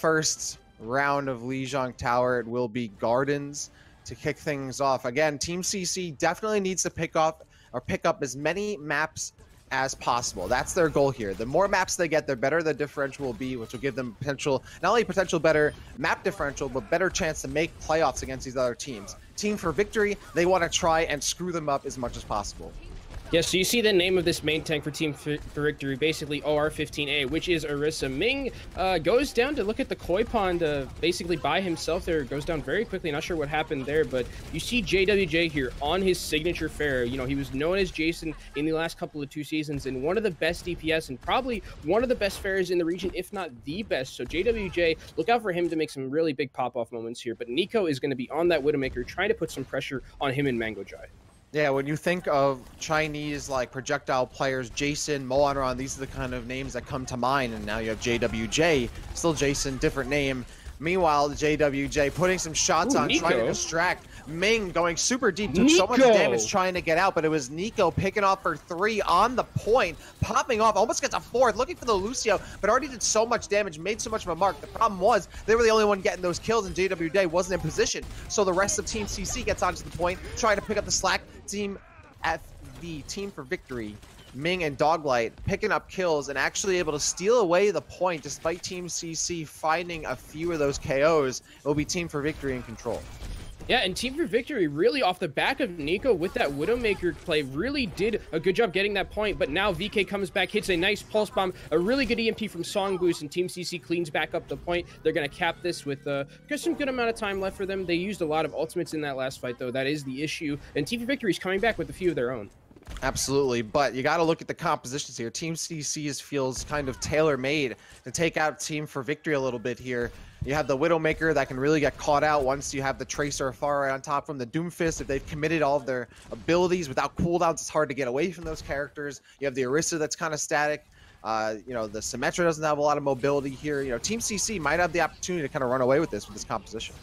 first round of Lijiang Tower, it will be Gardens to kick things off. Again, Team CC definitely needs to pick up as many maps as possible. That's their goal here. The more maps they get, the better the differential will be, which will give them potential, not only potential better map differential, but better chance to make playoffs against these other teams. Team for Victory, they want to try and screw them up as much as possible. Yeah, so you see the name of this main tank for Team for Victory, basically OR15A, which is Orisa. Ming goes down to look at the koi pond, basically by himself there, goes down very quickly. Not sure what happened there, but you see JWJ here on his signature fare. You know, he was known as Jason in the last couple of 2 seasons and one of the best DPS and probably one of the best fares in the region, if not the best. So JWJ, look out for him to make some really big pop-off moments here. But Nico is going to be on that Widowmaker, trying to put some pressure on him and Mango Jai. Yeah, when you think of Chinese like projectile players, Jason, Moanron, these are the kind of names that come to mind. And now you have JWJ, still Jason, different name. Meanwhile, JWJ putting some shots on, Nico. trying to distract. Ming going super deep, took so much damage trying to get out, but it was Nico picking off for 3 on the point, popping off, almost gets a 4th, looking for the Lucio, but already did so much damage, made so much of a mark. The problem was they were the only one getting those kills, and JWJ wasn't in position, so the rest of Team CC gets onto the point, trying to pick up the slack. Team for Victory, Ming and Doglight picking up kills and actually able to steal away the point despite Team CC finding a few of those KOs. It will be Team for Victory in control. Yeah, and Team for Victory really off the back of Nico with that Widowmaker play really did a good job getting that point, but now VK comes back, hits a nice pulse bomb, a really good EMP from Song Boost, and Team CC cleans back up the point. They're going to cap this with some good amount of time left for them. They used a lot of ultimates in that last fight, though. That is the issue, and Team for Victory is coming back with a few of their own. Absolutely, but you got to look at the compositions here. Team CC feels kind of tailor-made to take out Team for Victory a little bit here. You have the Widowmaker that can really get caught out once you have the Tracer far right on top from the Doomfist. If they've committed all of their abilities without cooldowns, it's hard to get away from those characters. You have the Orisa that's kind of static. You know, the Symmetra doesn't have a lot of mobility here. You know, Team CC might have the opportunity to kind of run away with this composition.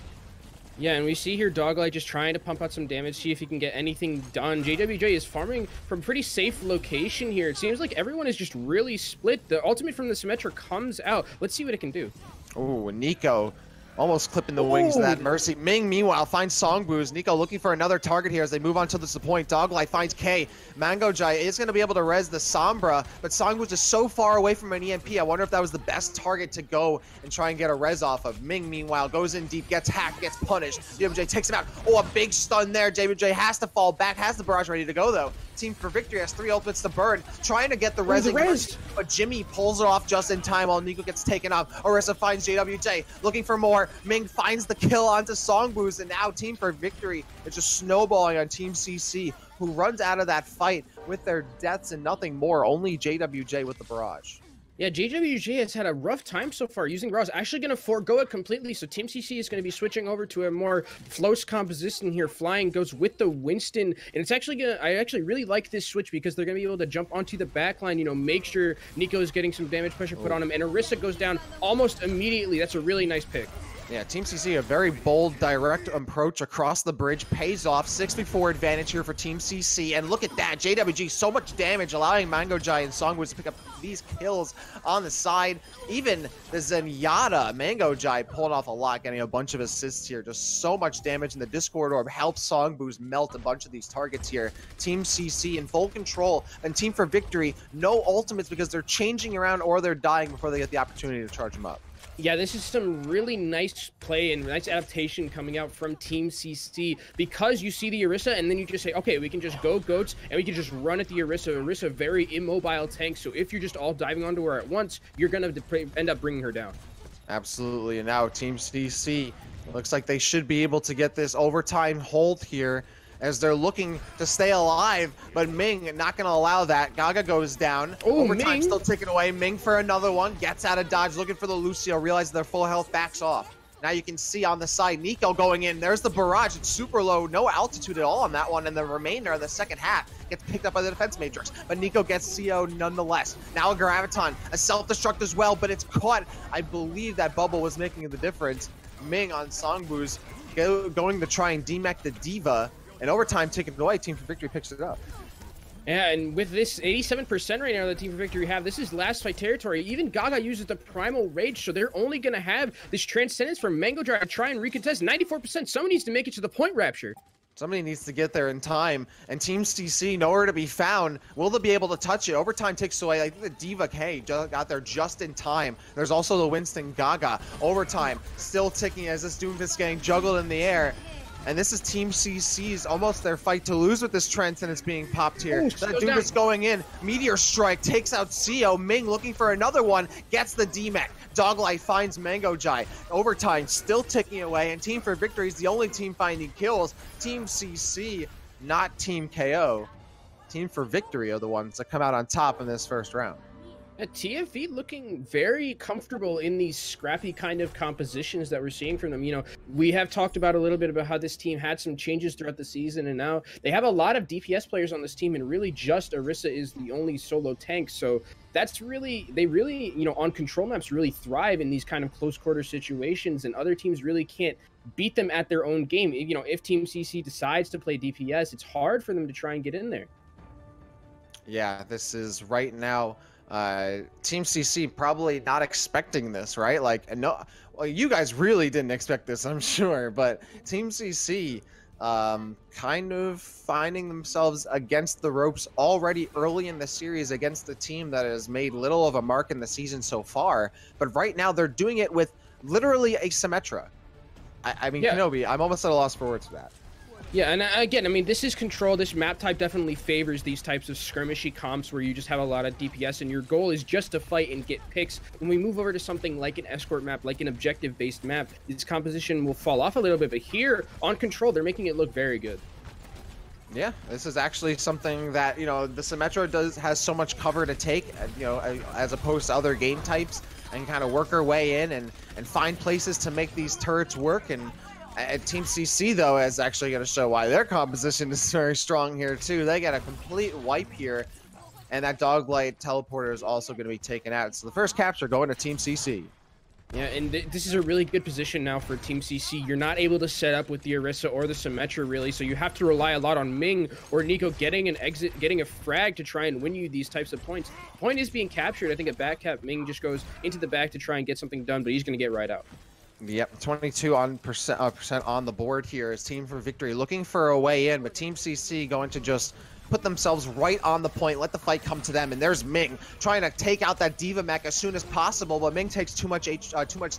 Yeah, and we see here Doglight just trying to pump out some damage, see if he can get anything done. JWJ is farming from a pretty safe location here. It seems like everyone is just really split. The ultimate from the Symmetra comes out. Let's see what it can do. Oh, Nico almost clipping the wings of that Mercy. Ming, meanwhile, finds Songboo's. Nico looking for another target here as they move on to the point. Doglight finds K. Mango Jai is going to be able to res the Sombra, but Songboo's is so far away from an EMP. I wonder if that was the best target to go and try and get a res off of. Ming, meanwhile, goes in deep, gets hacked, gets punished. JWJ takes him out. Oh, a big stun there. JWJ has to fall back, has the barrage ready to go, though. Team for Victory has 3 ultimates to burn, trying to get the res, but Jimmy pulls it off just in time while Nico gets taken off. Orisa finds JWJ, looking for more. Ming finds the kill onto Songboost, and now Team for Victory is just snowballing on Team CC, who runs out of that fight with their deaths and nothing more. Only JWJ with the barrage. Yeah, JWJ has had a rough time so far using Raws. Actually going to forego it completely, so Team CC is going to be switching over to a more close composition here. Flying goes with the Winston, and it's actually going to... I actually really like this switch because they're going to be able to jump onto the backline, you know, make sure Nico is getting some damage pressure put on him, and Orisa goes down almost immediately. That's a really nice pick. Yeah, Team CC, a very bold, direct approach across the bridge, pays off. 6v4 advantage here for Team CC, and look at that, JWG, so much damage, allowing Mango Jai and Songboost to pick up these kills on the side. Even the Zenyatta, Mango Jai pulled off a lot, getting a bunch of assists here. Just so much damage, and the Discord Orb helps Songboost melt a bunch of these targets here. Team CC in full control, and Team for Victory, no ultimates because they're changing around or they're dying before they get the opportunity to charge them up. Yeah, this is some really nice play and nice adaptation coming out from Team CC because you see the Orisa and then you just say, okay, we can just go goats and we can just run at the Orisa. Orisa, very immobile tank, so if you're just all diving onto her at once, you're going to end up bringing her down. Absolutely, and now Team CC looks like they should be able to get this overtime hold here as they're looking to stay alive, but Ming not going to allow that. Gaga goes down. Overtime still ticking away. Ming for another one. Gets out of dodge, looking for the Lucio. Realizes their full health, backs off. Now you can see on the side, Nico going in. There's the barrage. It's super low. No altitude at all on that one. And the remainder of the second half gets picked up by the defense matrix. But Nico gets CO nonetheless. Now a Graviton. A self-destruct as well, but it's caught. I believe that bubble was making the difference. Ming on Songboo's going to try and demech the Diva. And overtime taken away, Team for Victory picks it up. Yeah, and with this 87% right now that Team for Victory have, this is last fight territory. Even Gaga uses the Primal Rage, so they're only going to have this Transcendence from Mango Dry to try and recontest. 94%, someone needs to make it to the point, Rapture. Somebody needs to get there in time, and Team CC nowhere to be found. Will they be able to touch it? Overtime takes away. I think the Diva K got there just in time. There's also the Winston Gaga. Overtime still ticking as this Doomfist getting juggled in the air. And this is Team CC's almost their fight to lose with this Transcendence being popped here. Ooh, that Doomfist going in. Meteor Strike takes out CEO. Ming looking for another one. Gets the DMAC. Doglight finds Mango Jai. Overtime still ticking away. And Team for Victory is the only team finding kills. Team CC, not Team KO. Team for Victory are the ones that come out on top in this first round. TFV looking very comfortable in these scrappy kind of compositions that we're seeing from them. You know, we have talked about a little bit about how this team had some changes throughout the season, and now they have a lot of DPS players on this team, and really just Orisa is the only solo tank. So that's really, they really, you know, on control maps really thrive in these kind of close quarter situations, and other teams really can't beat them at their own game. You know, if Team CC decides to play DPS, it's hard for them to try and get in there. Yeah, this is right now. Team CC probably not expecting this, right? Like, no, well, you guys really didn't expect this, I'm sure, but Team CC kind of finding themselves against the ropes already early in the series against the team that has made little of a mark in the season so far. But right now they're doing it with literally a Symmetra. I mean, yeah. Kenobi, I'm almost at a loss for words for that. Yeah, and again, I mean, this is control. This map type definitely favors these types of skirmishy comps where you just have a lot of DPS and your goal is just to fight and get picks. When we move over to something like an escort map, like an objective-based map, this composition will fall off a little bit, but here, on control, they're making it look very good. Yeah, this is actually something that, you know, the Symmetra has so much cover to take, you know, as opposed to other game types, and kind of work her way in and find places to make these turrets work. And Team CC, though, is actually going to show why their composition is very strong here, too. They get a complete wipe here, and that Doglight teleporter is also going to be taken out. So the first capture going to Team CC. Yeah, and this is a really good position now for Team CC. You're not able to set up with the Orisa or the Symmetra, really, so you have to rely a lot on Ming or Nico getting an exit, getting a frag to try and win you these types of points. Point is being captured. I think at back cap, Ming just goes into the back to try and get something done, but he's going to get right out. Yep, 22% on the board here is Team for Victory looking for a way in, but Team CC going to just put themselves right on the point, let the fight come to them, and there's Ming trying to take out that Diva mech as soon as possible, but Ming takes too much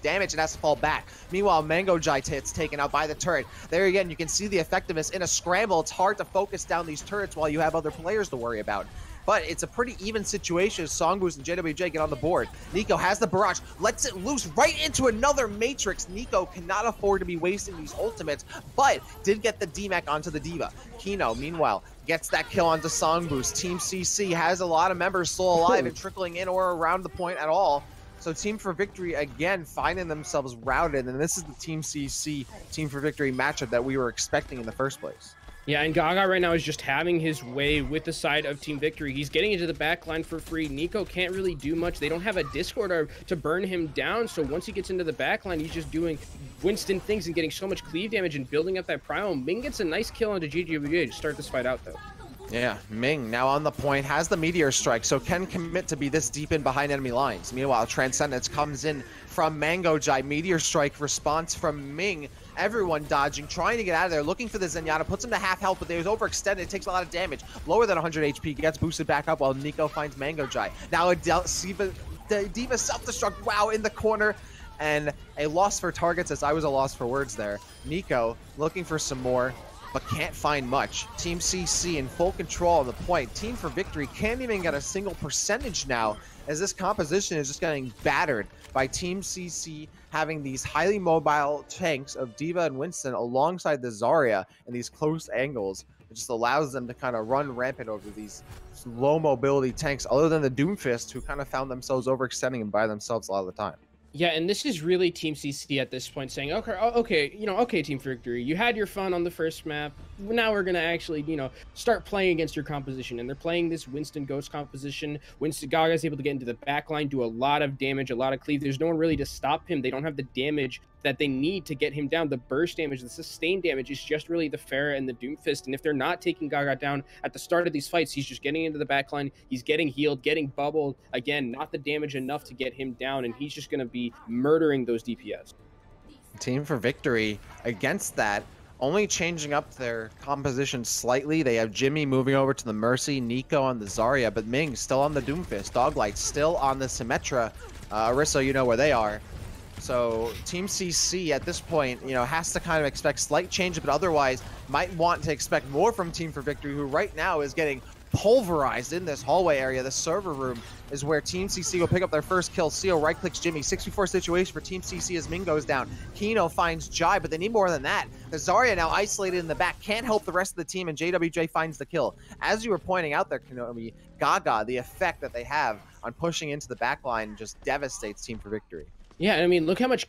damage and has to fall back. Meanwhile, Mango Jai gets taken out by the turret. There again, you can see the effectiveness in a scramble. It's hard to focus down these turrets while you have other players to worry about. But it's a pretty even situation as Songboost and JWJ get on the board. Nico has the barrage, lets it loose right into another Matrix. Nico cannot afford to be wasting these ultimates, but did get the DMAC onto the Diva. Kino, meanwhile, gets that kill onto Songboost. Team CC has a lot of members still alive and trickling in or around the point at all. So Team for Victory, again, finding themselves routed, and this is the Team CC, Team for Victory matchup that we were expecting in the first place. Yeah, and Gaga right now is just having his way with the side of Team Victory. He's getting into the back line for free. Nico can't really do much. They don't have a Discord to burn him down, so once he gets into the back line, he's just doing Winston things and getting so much cleave damage and building up that primal. Ming gets a nice kill onto GGWJ to start this fight out, though. Yeah, Ming now on the point, has the Meteor Strike, so can commit to be this deep in behind enemy lines. Meanwhile, Transcendence comes in from Mango Jai. Meteor Strike response from Ming. Everyone dodging, trying to get out of there, looking for the Zenyatta, puts him to half health, but they was overextended. It takes a lot of damage. Lower than 100 HP, gets boosted back up while Nico finds Mango Jai. Now a Diva self-destruct, wow, in the corner. And a loss for targets as I was a loss for words there. Nico looking for some more, but can't find much. Team CC in full control on the point. Team for Victory can't even get a single percentage now, as this composition is just getting battered by Team CC having these highly mobile tanks of Diva and Winston alongside the Zarya in these close angles. It just allows them to kind of run rampant over these low mobility tanks, other than the Doomfist, who kind of found themselves overextending and by themselves a lot of the time. Yeah, and this is really Team CC at this point saying, okay, you know, okay, Team Victory, you had your fun on the first map. now we're gonna actually, you know, start playing against your composition. And they're playing this Winston Ghost composition. Winston Gaga's able to get into the back line, do a lot of damage, a lot of cleave. There's no one really to stop him. They don't have the damage that they need to get him down. The burst damage, the sustained damage is just really the Pharah and the Doomfist. And if they're not taking Gaga down at the start of these fights, he's just getting into the backline. He's getting healed, getting bubbled. Again, not the damage enough to get him down. And he's just going to be murdering those DPS. Team for Victory against that, only changing up their composition slightly. They have Jimmy moving over to the Mercy, Nico on the Zarya, but Ming still on the Doomfist, Doglight still on the Symmetra. Orisa, you know where they are. So Team CC at this point, you know, has to kind of expect slight change, but otherwise might want to expect more from Team for Victory, who right now is getting pulverized in this hallway area. The server room is where Team CC will pick up their first kill. Seal right-clicks Jimmy. 6v4 situation for Team CC as Ming goes down. Kino finds Jai, but they need more than that. The Zarya now isolated in the back, can't help the rest of the team, and JWJ finds the kill. As you were pointing out there, Kenobi, Gaga, the effect that they have on pushing into the back line just devastates Team for Victory. Yeah, I mean, look how much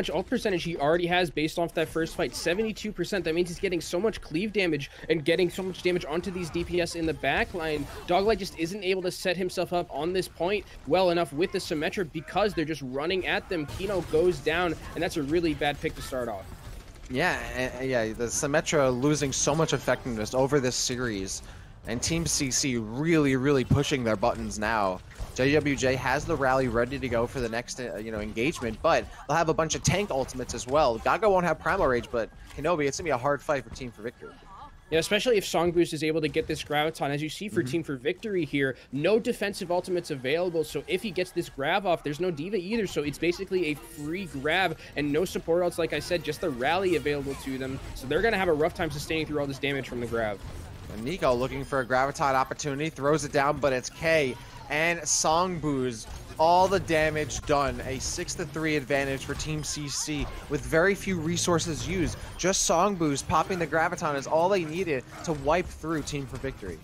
ult percentage he already has based off that first fight, 72%. That means he's getting so much cleave damage and getting so much damage onto these DPS in the backline. Doglight just isn't able to set himself up on this point well enough with the Symmetra because they're just running at them. Kino goes down, and that's a really bad pick to start off. Yeah, the Symmetra losing so much effectiveness over this series, and Team CC really pushing their buttons now. JWJ has the rally ready to go for the next engagement, but they'll have a bunch of tank ultimates as well. Gaga won't have Primal Rage, but Kenobi, it's gonna be a hard fight for Team for Victory. Yeah, especially if Song Boost is able to get this Graviton. As you see for Team for Victory here, no defensive ultimates available, so if he gets this grab off, there's no Diva either, so it's basically a free grab, and no support ults, like I said, just the rally available to them, so they're gonna have a rough time sustaining through all this damage from the grab. And Nico looking for a Graviton opportunity, throws it down, but it's K and Songboo's. All the damage done. A 6-3 advantage for Team CC with very few resources used. Just Songboo's popping the Graviton is all they needed to wipe through Team for Victory.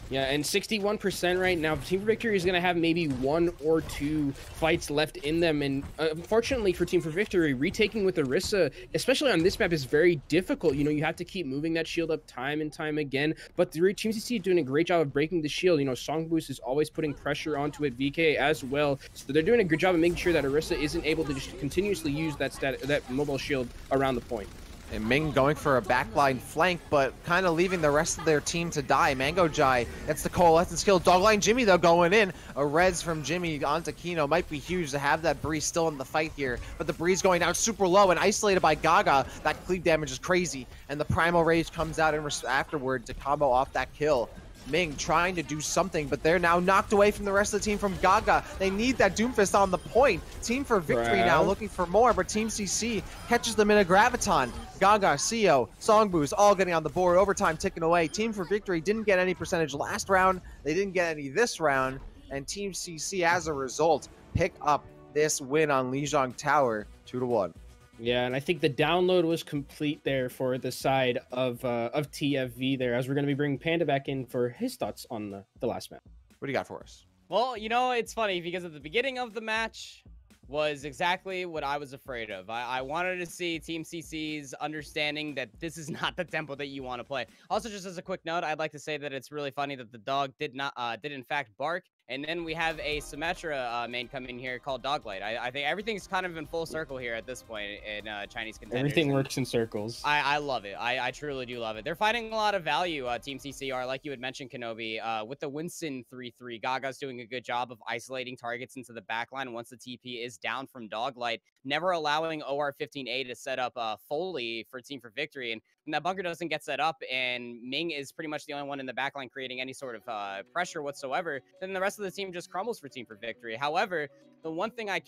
Yeah, and 61% right now. Team for Victory is going to have maybe 1 or 2 fights left in them. And unfortunately for Team for Victory, retaking with Orisa, especially on this map, is very difficult. You know, you have to keep moving that shield up time and time again. But the Team CC is doing a great job of breaking the shield. You know, Song Boost is always putting pressure onto it, VK as well. So they're doing a good job of making sure that Orisa isn't able to just continuously use that mobile shield around the point. And Ming going for a backline flank, but kind of leaving the rest of their team to die. Mango Jai, that's the coalescence kill. Dogline Jimmy, though, going in. A res from Jimmy onto Kino might be huge to have that Breeze still in the fight here. But the Breeze going down super low and isolated by Gaga. That cleave damage is crazy. And the Primal Rage comes out afterward to combo off that kill. Ming trying to do something, but they're now knocked away from the rest of the team from Gaga. They need that Doomfist on the point. Team for Victory now looking for more, but Team CC catches them in a Graviton. Gaga, CEO, Songboost all getting on the board. Overtime ticking away. Team for Victory didn't get any percentage last round. They didn't get any this round. And Team CC, as a result, pick up this win on Lijiang Tower 2-1. Yeah, and I think the download was complete there for the side of TFV there, as we're going to be bringing Panda back in for his thoughts on the last match. What do you got for us? Well, you know, it's funny because at the beginning of the match was exactly what I was afraid of. I wanted to see Team CC's understanding that this is not the tempo that you want to play. Also, just as a quick note, I'd like to say that it's really funny that the dog did in fact bark. And then we have a Symmetra main come in here called Doglight. I think everything's kind of in full circle here at this point in Chinese Contenders. Everything works in circles. I love it. I truly do love it. They're finding a lot of value, Team CCR, like you had mentioned, Kenobi. With the Winston 3-3, Gaga's doing a good job of isolating targets into the backline once the TP is down from Doglight, never allowing OR15A to set up fully for Team for Victory. And when that bunker doesn't get set up and Ming is pretty much the only one in the backline creating any sort of pressure whatsoever, then the rest of the team just crumbles for Team for Victory. However, the one thing I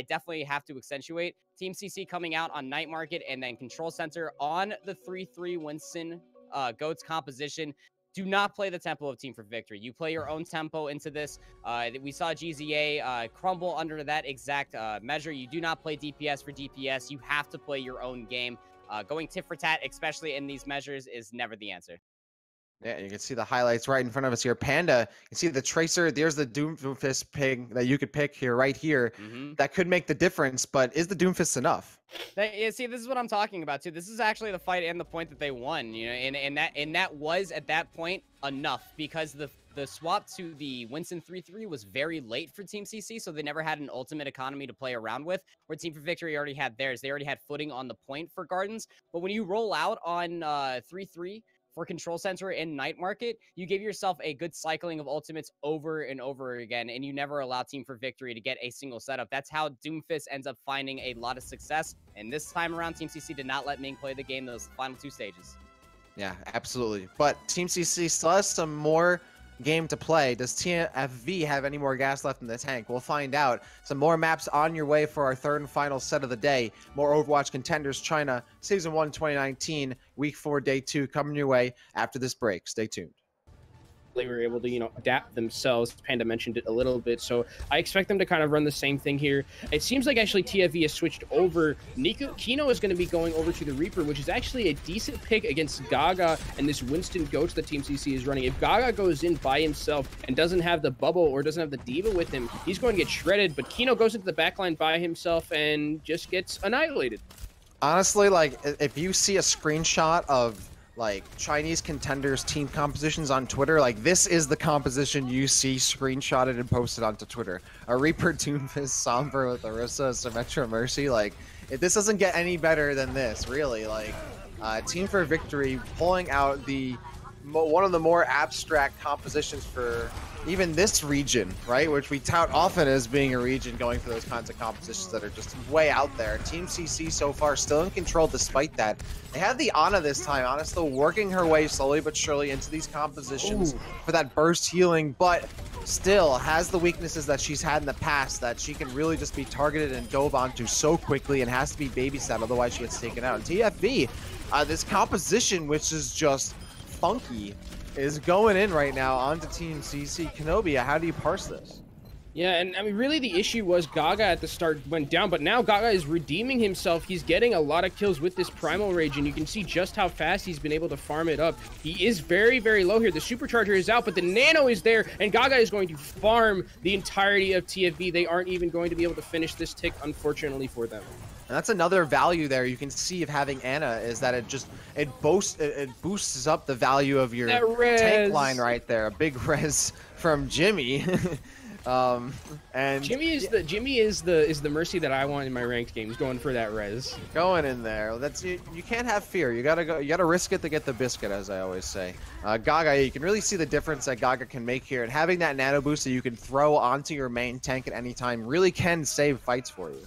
definitely have to accentuate, Team CC coming out on Night Market and then Control Center on the 3-3 Winston Goats composition. Do not play the tempo of Team for Victory. You play your own tempo into this. We saw GZA crumble under that exact measure. You do not play DPS for DPS. You have to play your own game. Going tit for tat, especially in these measures, is never the answer. Yeah, you can see the highlights right in front of us here. Panda, you see the Tracer. There's the Doomfist pig that you could pick here, right here. That could make the difference, but is the Doomfist enough? Yeah, see, this is what I'm talking about too. This is actually the fight and the point that they won, you know, and that was at that point enough, because the swap to the Winston 3-3 was very late for Team CC, so they never had an ultimate economy to play around with, where Team for Victory already had theirs. They already had footing on the point for Gardens, but when you roll out on 3-3 for Control Center and Night Market, you give yourself a good cycling of ultimates over and over again, and you never allow Team for Victory to get a single setup. That's how Doomfist ends up finding a lot of success, and this time around, Team CC did not let Ming play the game those final 2 stages. Yeah, absolutely. But Team CC still has some more game to play. Does TFV have any more gas left in the tank? We'll find out. Some more maps on your way for our third and final set of the day. More Overwatch Contenders China Season 1 2019, Week 4, Day 2 coming your way after this break. Stay tuned. They were able to, you know, adapt themselves. Panda mentioned it a little bit, so I expect them to kind of run the same thing here. It seems like actually TFV has switched over. Kino is going to be going over to the Reaper, which is actually a decent pick against Gaga and this Winston Goats that Team CC is running. If Gaga goes in by himself and doesn't have the bubble or doesn't have the diva with him, he's going to get shredded, but Kino goes into the backline by himself and just gets annihilated. Honestly, like, if you see a screenshot of like Chinese Contenders team compositions on Twitter, like this is the composition you see screenshotted and posted onto Twitter. A Reaper, Doomfist, Sombra with Orisa, Symmetra, Mercy. Like, this doesn't get any better than this, really. Like, Team for Victory pulling out the one of the more abstract compositions for even this region, right? Which we tout often as being a region going for those kinds of compositions that are just way out there. Team CC so far still in control despite that. They have the Ana this time. Ana still working her way slowly but surely into these compositions for that burst healing, but still has the weaknesses that she's had in the past, that she can really just be targeted and dove onto so quickly and has to be babysat, otherwise she gets taken out. And TFV, this composition, which is just funky, is going in right now onto Team CC. Kenobi, how do you parse this? Yeah, and I mean, really the issue was Gaga at the start went down, but now Gaga is redeeming himself. He's getting a lot of kills with this Primal Rage, and you can see just how fast he's been able to farm it up. He is very, very low here. The Supercharger is out, but the Nano is there, and Gaga is going to farm the entirety of TFV. They aren't even going to be able to finish this tick, unfortunately for them. And that's another value there you can see of having Ana, is that it boosts up the value of your tank line right there. A big res from Jimmy. And Jimmy is the Mercy that I want in my ranked games, going for that res. Going in there. That's you can't have fear. You gotta risk it to get the biscuit, as I always say. Gaga, you can really see the difference that Gaga can make here, and having that nano boost that you can throw onto your main tank at any time really can save fights for you.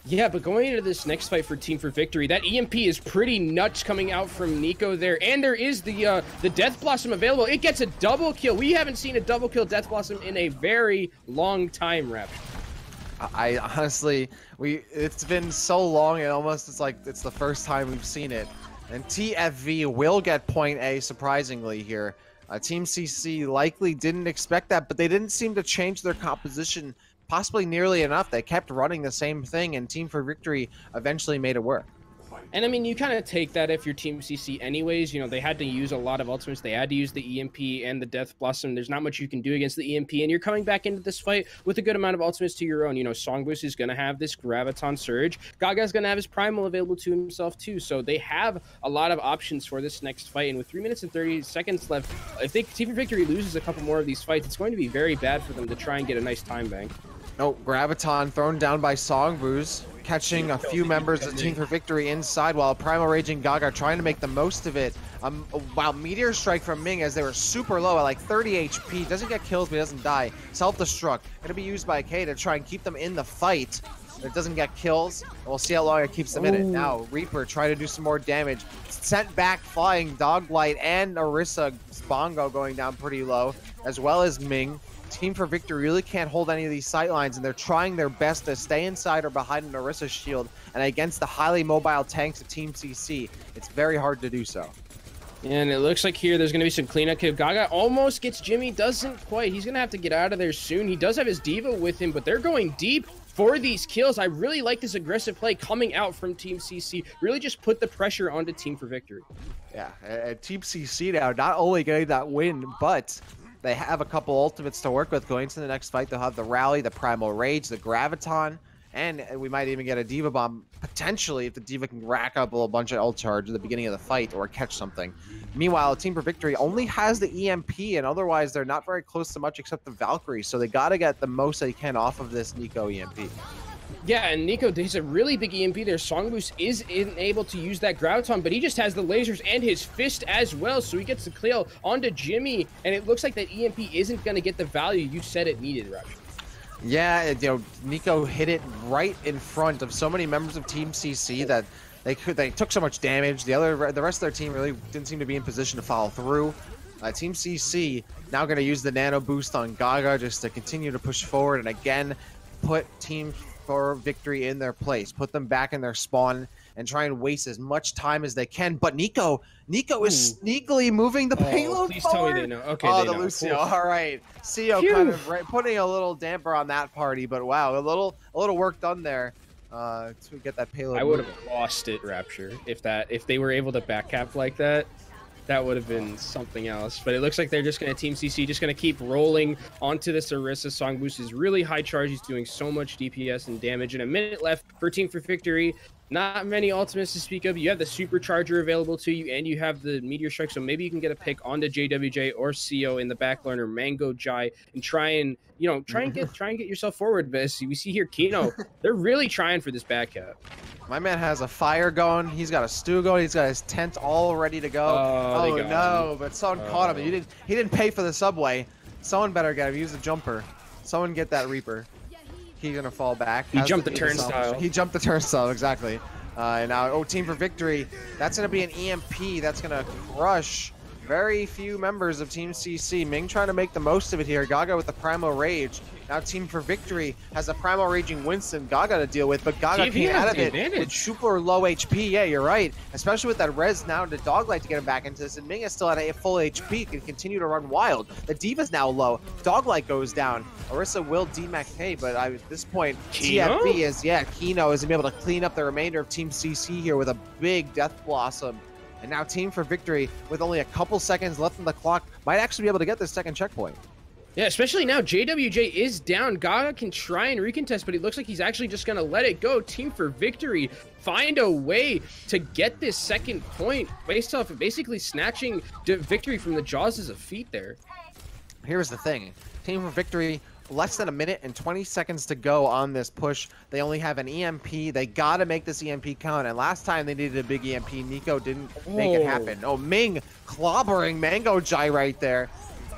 Yeah, but going into this next fight for Team for Victory, that EMP is pretty nuts coming out from Nico there, and there is the Death Blossom available. It gets a double kill. We haven't seen a double kill Death Blossom in a very long time, Rap. I honestly, it's been so long, and almost it's the first time we've seen it. And TFV will get point A, surprisingly here. Team CC likely didn't expect that, but they didn't seem to change their composition possibly nearly enough. They kept running the same thing, and Team for Victory eventually made it work. And I mean, you kind of take that if you're Team CC anyways. You know, they had to use a lot of ultimates. They had to use the EMP and the Death Blossom. There's not much you can do against the EMP, and you're coming back into this fight with a good amount of ultimates to your own. You know, Songboost is going to have this Graviton Surge. Gaga's going to have his Primal available to himself too. So they have a lot of options for this next fight. And with 3 minutes and 30 seconds left, if Team for Victory loses a couple more of these fights, it's going to be very bad for them to try and get a nice time bank. Oh, Graviton thrown down by Songboost, catching a few members of Team for Victory inside, while Primal Raging Gaga trying to make the most of it. Wow, Meteor Strike from Ming as they were super low at like 30 HP. Doesn't get kills, but he doesn't die. Self-destruct. Going to be used by K to try and keep them in the fight. It doesn't get kills. We'll see how long it keeps them in it. Now, Reaper trying to do some more damage. Sent back flying Doglight and Orisa Bongo going down pretty low, as well as Ming. Team for Victory really can't hold any of these sight lines, and they're trying their best to stay inside or behind an Orisa shield, and against the highly mobile tanks of Team CC, it's very hard to do so. And it looks like here there's going to be some cleanup. Gaga almost gets Jimmy, doesn't quite. He's going to have to get out of there soon. He does have his Diva with him, but they're going deep. for these kills. I really like this aggressive play coming out from Team CC. Really just put the pressure onto Team for Victory. Yeah, Team CC now not only getting that win, but they have a couple ultimates to work with going to the next fight. They'll have the Rally, the Primal Rage, the Graviton, and we might even get a Diva Bomb, potentially, if the Diva can rack up a little bunch of ult charge at the beginning of the fight or catch something. Meanwhile, Team for Victory only has the EMP, and otherwise they're not very close to much except the Valkyrie, so they got to get the most they can off of this Nico EMP. Yeah, and Nico, he's a really big EMP there. Songboost is able to use that Graviton, but he just has the lasers and his fist as well, so he gets the kill onto Jimmy, and it looks like that EMP isn't going to get the value you said it needed, Rapture. Yeah, you know, Nico hit it right in front of so many members of Team CC that they took so much damage. The rest of their team really didn't seem to be in position to follow through. Team CC now going to use the nano boost on Gaga just to continue to push forward and again put Team for Victory in their place, put them back in their spawn, and try and waste as much time as they can. But Nico is sneakily moving the payload please forward. Tell me they know. Okay, oh, they the know. Lucio. Cool. All right, CEO kind of putting a little damper on that party, but wow, a little work done there to get that payload. I would have lost it, Rapture, if they were able to backcap like that. That would have been something else. But it looks like they're just going to Team CC, just going to keep rolling onto this Orisa. Song Boost is really high charge. He's doing so much DPS and damage. And a minute left for Team for Victory. Not many ultimates to speak of. You have the Supercharger available to you, and you have the Meteor Strike. So maybe you can get a pick onto JWJ or CO in the back line, or Mango Jai, and try and get yourself forward. But as we see here, Keno, they're really trying for this back cap. My man has a fire going. He's got a stew going. He's got his tent all ready to go. Oh no! But someone caught him. He didn't pay for the subway. Someone better get him. Use the jumper. Someone get that Reaper. He's gonna fall back. He jumped the turnstile. He jumped the turnstile, exactly. And now, Team for Victory. That's gonna be an EMP. That's gonna crush very few members of Team CC. Ming trying to make the most of it here. Gaga with the Primal Rage. Now Team for Victory has a Primal Raging Winston Gaga to deal with, but Gaga came out of it with super low HP. Yeah, you're right. Especially with that res now to Doglight to get him back into this. And Ming is still at a full HP, can continue to run wild. The Diva's now low. Doglight goes down. Orisa will DMAC K, but at this point, TFB is, Keno is going to be able to clean up the remainder of Team CC here with a big Death Blossom. And now Team for Victory, with only a couple seconds left on the clock, might actually be able to get this second checkpoint. Yeah, especially now, JWJ is down. Gaga can try and recontest, but it looks like he's actually just going to let it go. Team for Victory find a way to get this second point based off of basically snatching victory from the jaws of feet there. Here's the thing. Team for Victory, less than a minute and 20 seconds to go on this push. They only have an EMP. They got to make this EMP count. And last time they needed a big EMP, Nico didn't make it happen. Oh, Ming clobbering Mango Jai right there.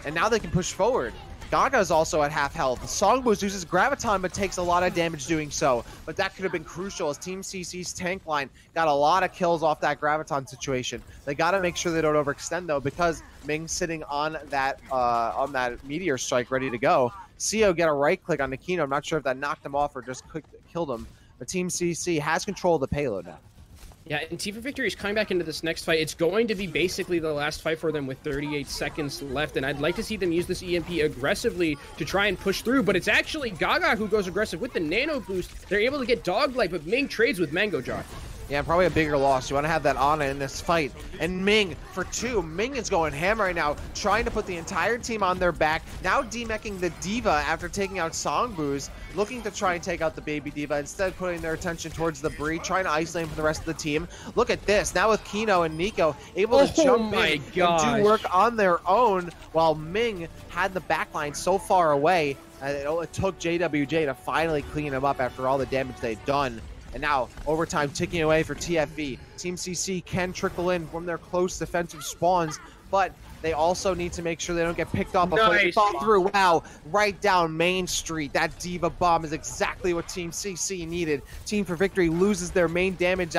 And now they can push forward. Gaga's also at half health. The Song Boost uses Graviton, but takes a lot of damage doing so. But that could have been crucial as Team CC's tank line got a lot of kills off that Graviton situation. They got to make sure they don't overextend, though, because Ming's sitting on that Meteor Strike ready to go. CO get a right click on the Keno. I'm not sure if that knocked him off or just killed him. But Team CC has control of the payload now. Yeah, and Team for Victory is coming back into this next fight. It's going to be basically the last fight for them with 38 seconds left, and I'd like to see them use this EMP aggressively to try and push through, but it's actually Gaga who goes aggressive with the nano boost. They're able to get Doglight, but Ming trades with Mango Jar. Yeah, probably a bigger loss. You want to have that Ana in this fight. And Ming for 2. Ming is going ham right now, trying to put the entire team on their back. Now demecking the Diva after taking out Songboo's, looking to try and take out the baby Diva, instead putting their attention towards the Bree, trying to isolate him for the rest of the team. Look at this. Now with Keno and Nico able to jump in and do work on their own, while Ming had the backline so far away. It took JWJ to finally clean him up after all the damage they'd done. And now, overtime ticking away for TFV. Team CC can trickle in from their close defensive spawns, but they also need to make sure they don't get picked off before they fall through. Wow, right down Main Street. That Diva bomb is exactly what Team CC needed. Team for Victory loses their main damage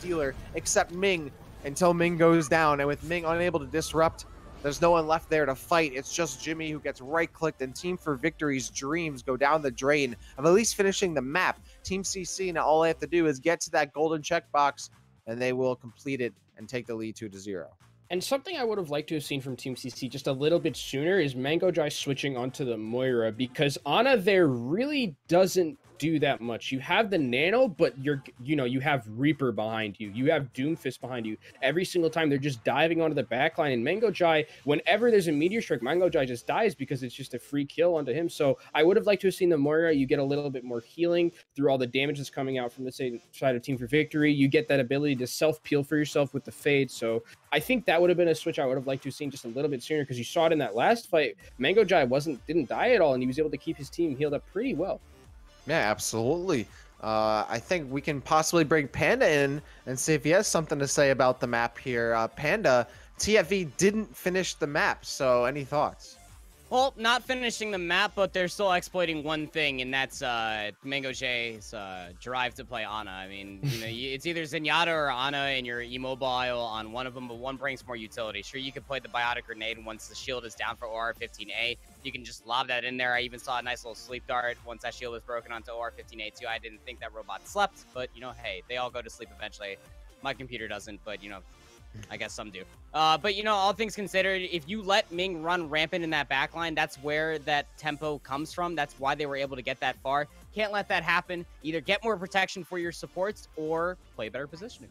dealer, except Ming, until Ming goes down. And with Ming unable to disrupt, there's no one left there to fight. It's just Jimmy who gets right-clicked, and Team for Victory's dreams go down the drain of at least finishing the map. Team CC, now all they have to do is get to that golden checkbox, and they will complete it and take the lead 2-0. And something I would have liked to have seen from Team CC just a little bit sooner is Mango Jai switching onto the Moira, because Ana there really doesn't do that much. You have the Nano, but you have Reaper behind you. You have Doomfist behind you. Every single time they're just diving onto the backline. And Mango Jai, whenever there's a Meteor Strike, Mango Jai just dies because it's just a free kill onto him. So I would have liked to have seen the Moira. You get a little bit more healing through all the damage that's coming out from the side of Team for Victory. You get that ability to self-peel for yourself with the Fade. So I think that would have been a switch I would have liked to have seen just a little bit sooner, because you saw it in that last fight. Mango Jai didn't die at all, and he was able to keep his team healed up pretty well. Yeah, absolutely. I think we can possibly bring Panda in and see if he has something to say about the map here. Panda, TFV didn't finish the map, so any thoughts? Well, not finishing the map, but they're still exploiting one thing, and that's Mango J's drive to play Ana. I mean, it's either Zenyatta or Ana, and you're immobile on one of them, but one brings more utility. Sure, you could play the Biotic Grenade once the shield is down for OR-15A. You can just lob that in there. I even saw a nice little sleep dart once that shield was broken onto OR-15A too. I didn't think that robot slept, but, hey, they all go to sleep eventually. My computer doesn't, but, I guess some do. But, all things considered, if you let Ming run rampant in that backline, that's where that tempo comes from. That's why they were able to get that far. Can't let that happen. Either get more protection for your supports or play better positioning.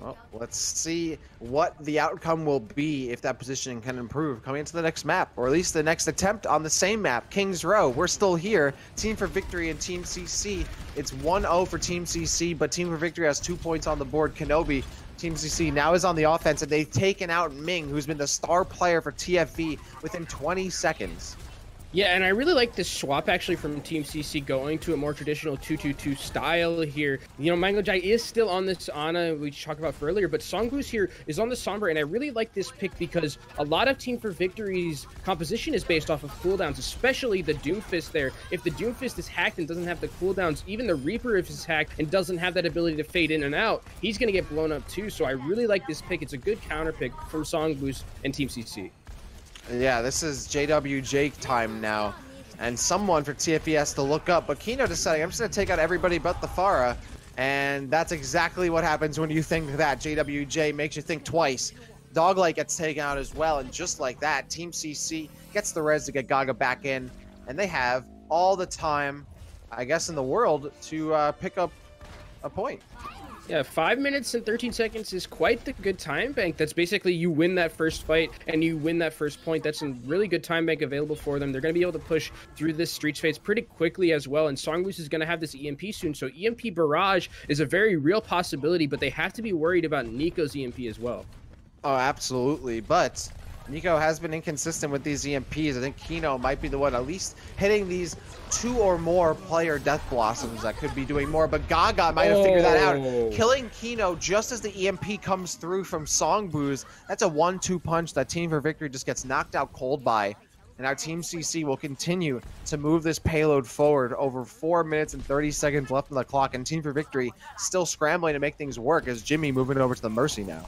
Well, let's see what the outcome will be if that positioning can improve coming into the next map, or at least the next attempt on the same map, Kings Row. We're still here. Team for Victory and Team CC. It's 1-0 for Team CC, but Team for Victory has 2 points on the board. Kenobi, Team CC now is on the offense, and they've taken out Ming, who's been the star player for TFV within 20 seconds. Yeah, and I really like this swap actually from Team CC going to a more traditional 2-2-2 style here. Mango Jai is still on this Ana we talked about earlier, but Songboost here is on the Sombra, and I really like this pick because a lot of Team for Victory's composition is based off of cooldowns, especially the Doomfist there. If the Doomfist is hacked and doesn't have the cooldowns, even the Reaper, if it's hacked and doesn't have that ability to fade in and out, he's going to get blown up too. So I really like this pick. It's a good counter pick from Songboost and Team CC. Yeah, this is JWJ time now, and someone for TFE has to look up, but Kino deciding, I'm just going to take out everybody but the Pharah, and that's exactly what happens when you think that. JWJ makes you think twice. Doglight gets taken out as well, and just like that, Team CC gets the res to get Gaga back in, and they have all the time, I guess, in the world to pick up a point. Yeah, 5 minutes and 13 seconds is quite the good time bank. That's basically you win that first fight and you win that first point. That's a really good time bank available for them. They're going to be able to push through this Streets phase pretty quickly as well. And Songboost is going to have this EMP soon. So EMP barrage is a very real possibility, but they have to be worried about Nico's EMP as well. Oh, absolutely. But Nico has been inconsistent with these EMPs. I think Kino might be the one at least hitting these 2 or more player Death Blossoms that could be doing more, but Gaga might have figured that out. Killing Kino just as the EMP comes through from Songboost. That's a 1-2 punch that Team for Victory just gets knocked out cold by. And our Team CC will continue to move this payload forward. Over 4 minutes and 30 seconds left on the clock, and Team for Victory still scrambling to make things work as Jimmy moving over to the Mercy now.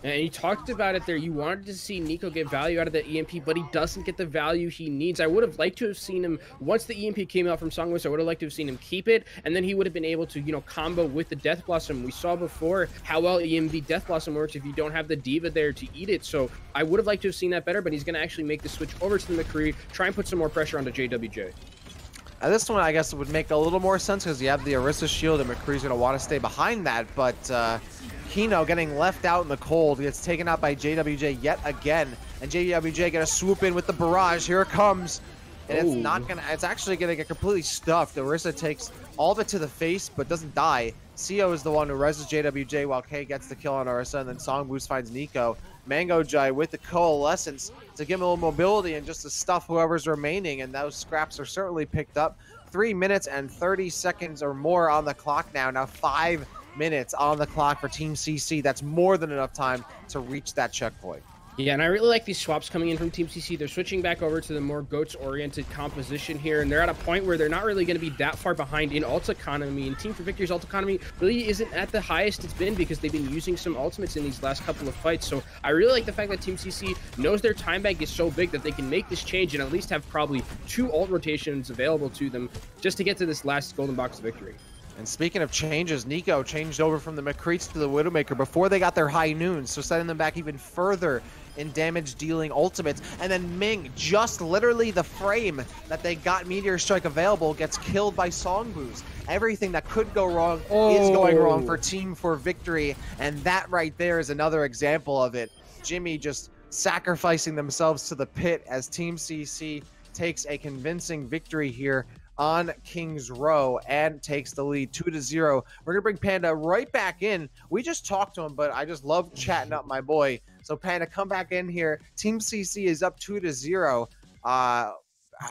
And you talked about it there. You wanted to see Nico get value out of the EMP, but he doesn't get the value he needs. I would have liked to have seen him, once the EMP came out from Songboost, I would have liked to have seen him keep it, and then he would have been able to, combo with the Death Blossom. We saw before how well EMP Death Blossom works if you don't have the Diva there to eat it. So I would have liked to have seen that better, but he's going to actually make the switch over to the McCree, try and put some more pressure onto JWJ. This one, I guess, would make a little more sense because you have the Orisa shield, and McCree's going to want to stay behind that, but Kino getting left out in the cold, gets taken out by JWJ yet again, and JWJ gonna swoop in with the barrage. Here it comes, and it's actually gonna get completely stuffed. Orisa takes all of it to the face, but doesn't die. CO is the one who reses JWJ while K gets the kill on Orisa, and then Songboost finds Nico. Mango Jai with the coalescence to give him a little mobility and just to stuff whoever's remaining, and those scraps are certainly picked up. 3 minutes and 30 seconds or more on the clock now. Now 5 minutes on the clock for Team CC. That's more than enough time to reach that checkpoint. Yeah, and I really like these swaps coming in from Team CC. They're switching back over to the more GOATS-oriented composition here, and they're at a point where they're not really going to be that far behind in ult economy, and Team for Victory's ult economy really isn't at the highest it's been because they've been using some ultimates in these last couple of fights. So I really like the fact that Team CC knows their time bank is so big that they can make this change and at least have probably 2 ult rotations available to them just to get to this last golden box victory. And speaking of changes, Nico changed over from the McCree to the Widowmaker before they got their high noons, so setting them back even further in damage dealing ultimates. And then Ming, just literally the frame that they got Meteor Strike available, gets killed by Songboo's. Everything that could go wrong is going wrong for Team for Victory, and that right there is another example of it. Jimmy just sacrificing themselves to the pit as Team CC takes a convincing victory here on King's Row and takes the lead 2-0. We're gonna bring Panda right back in. We just talked to him, but I just love chatting up my boy. So Panda, come back in here. Team CC is up 2-0.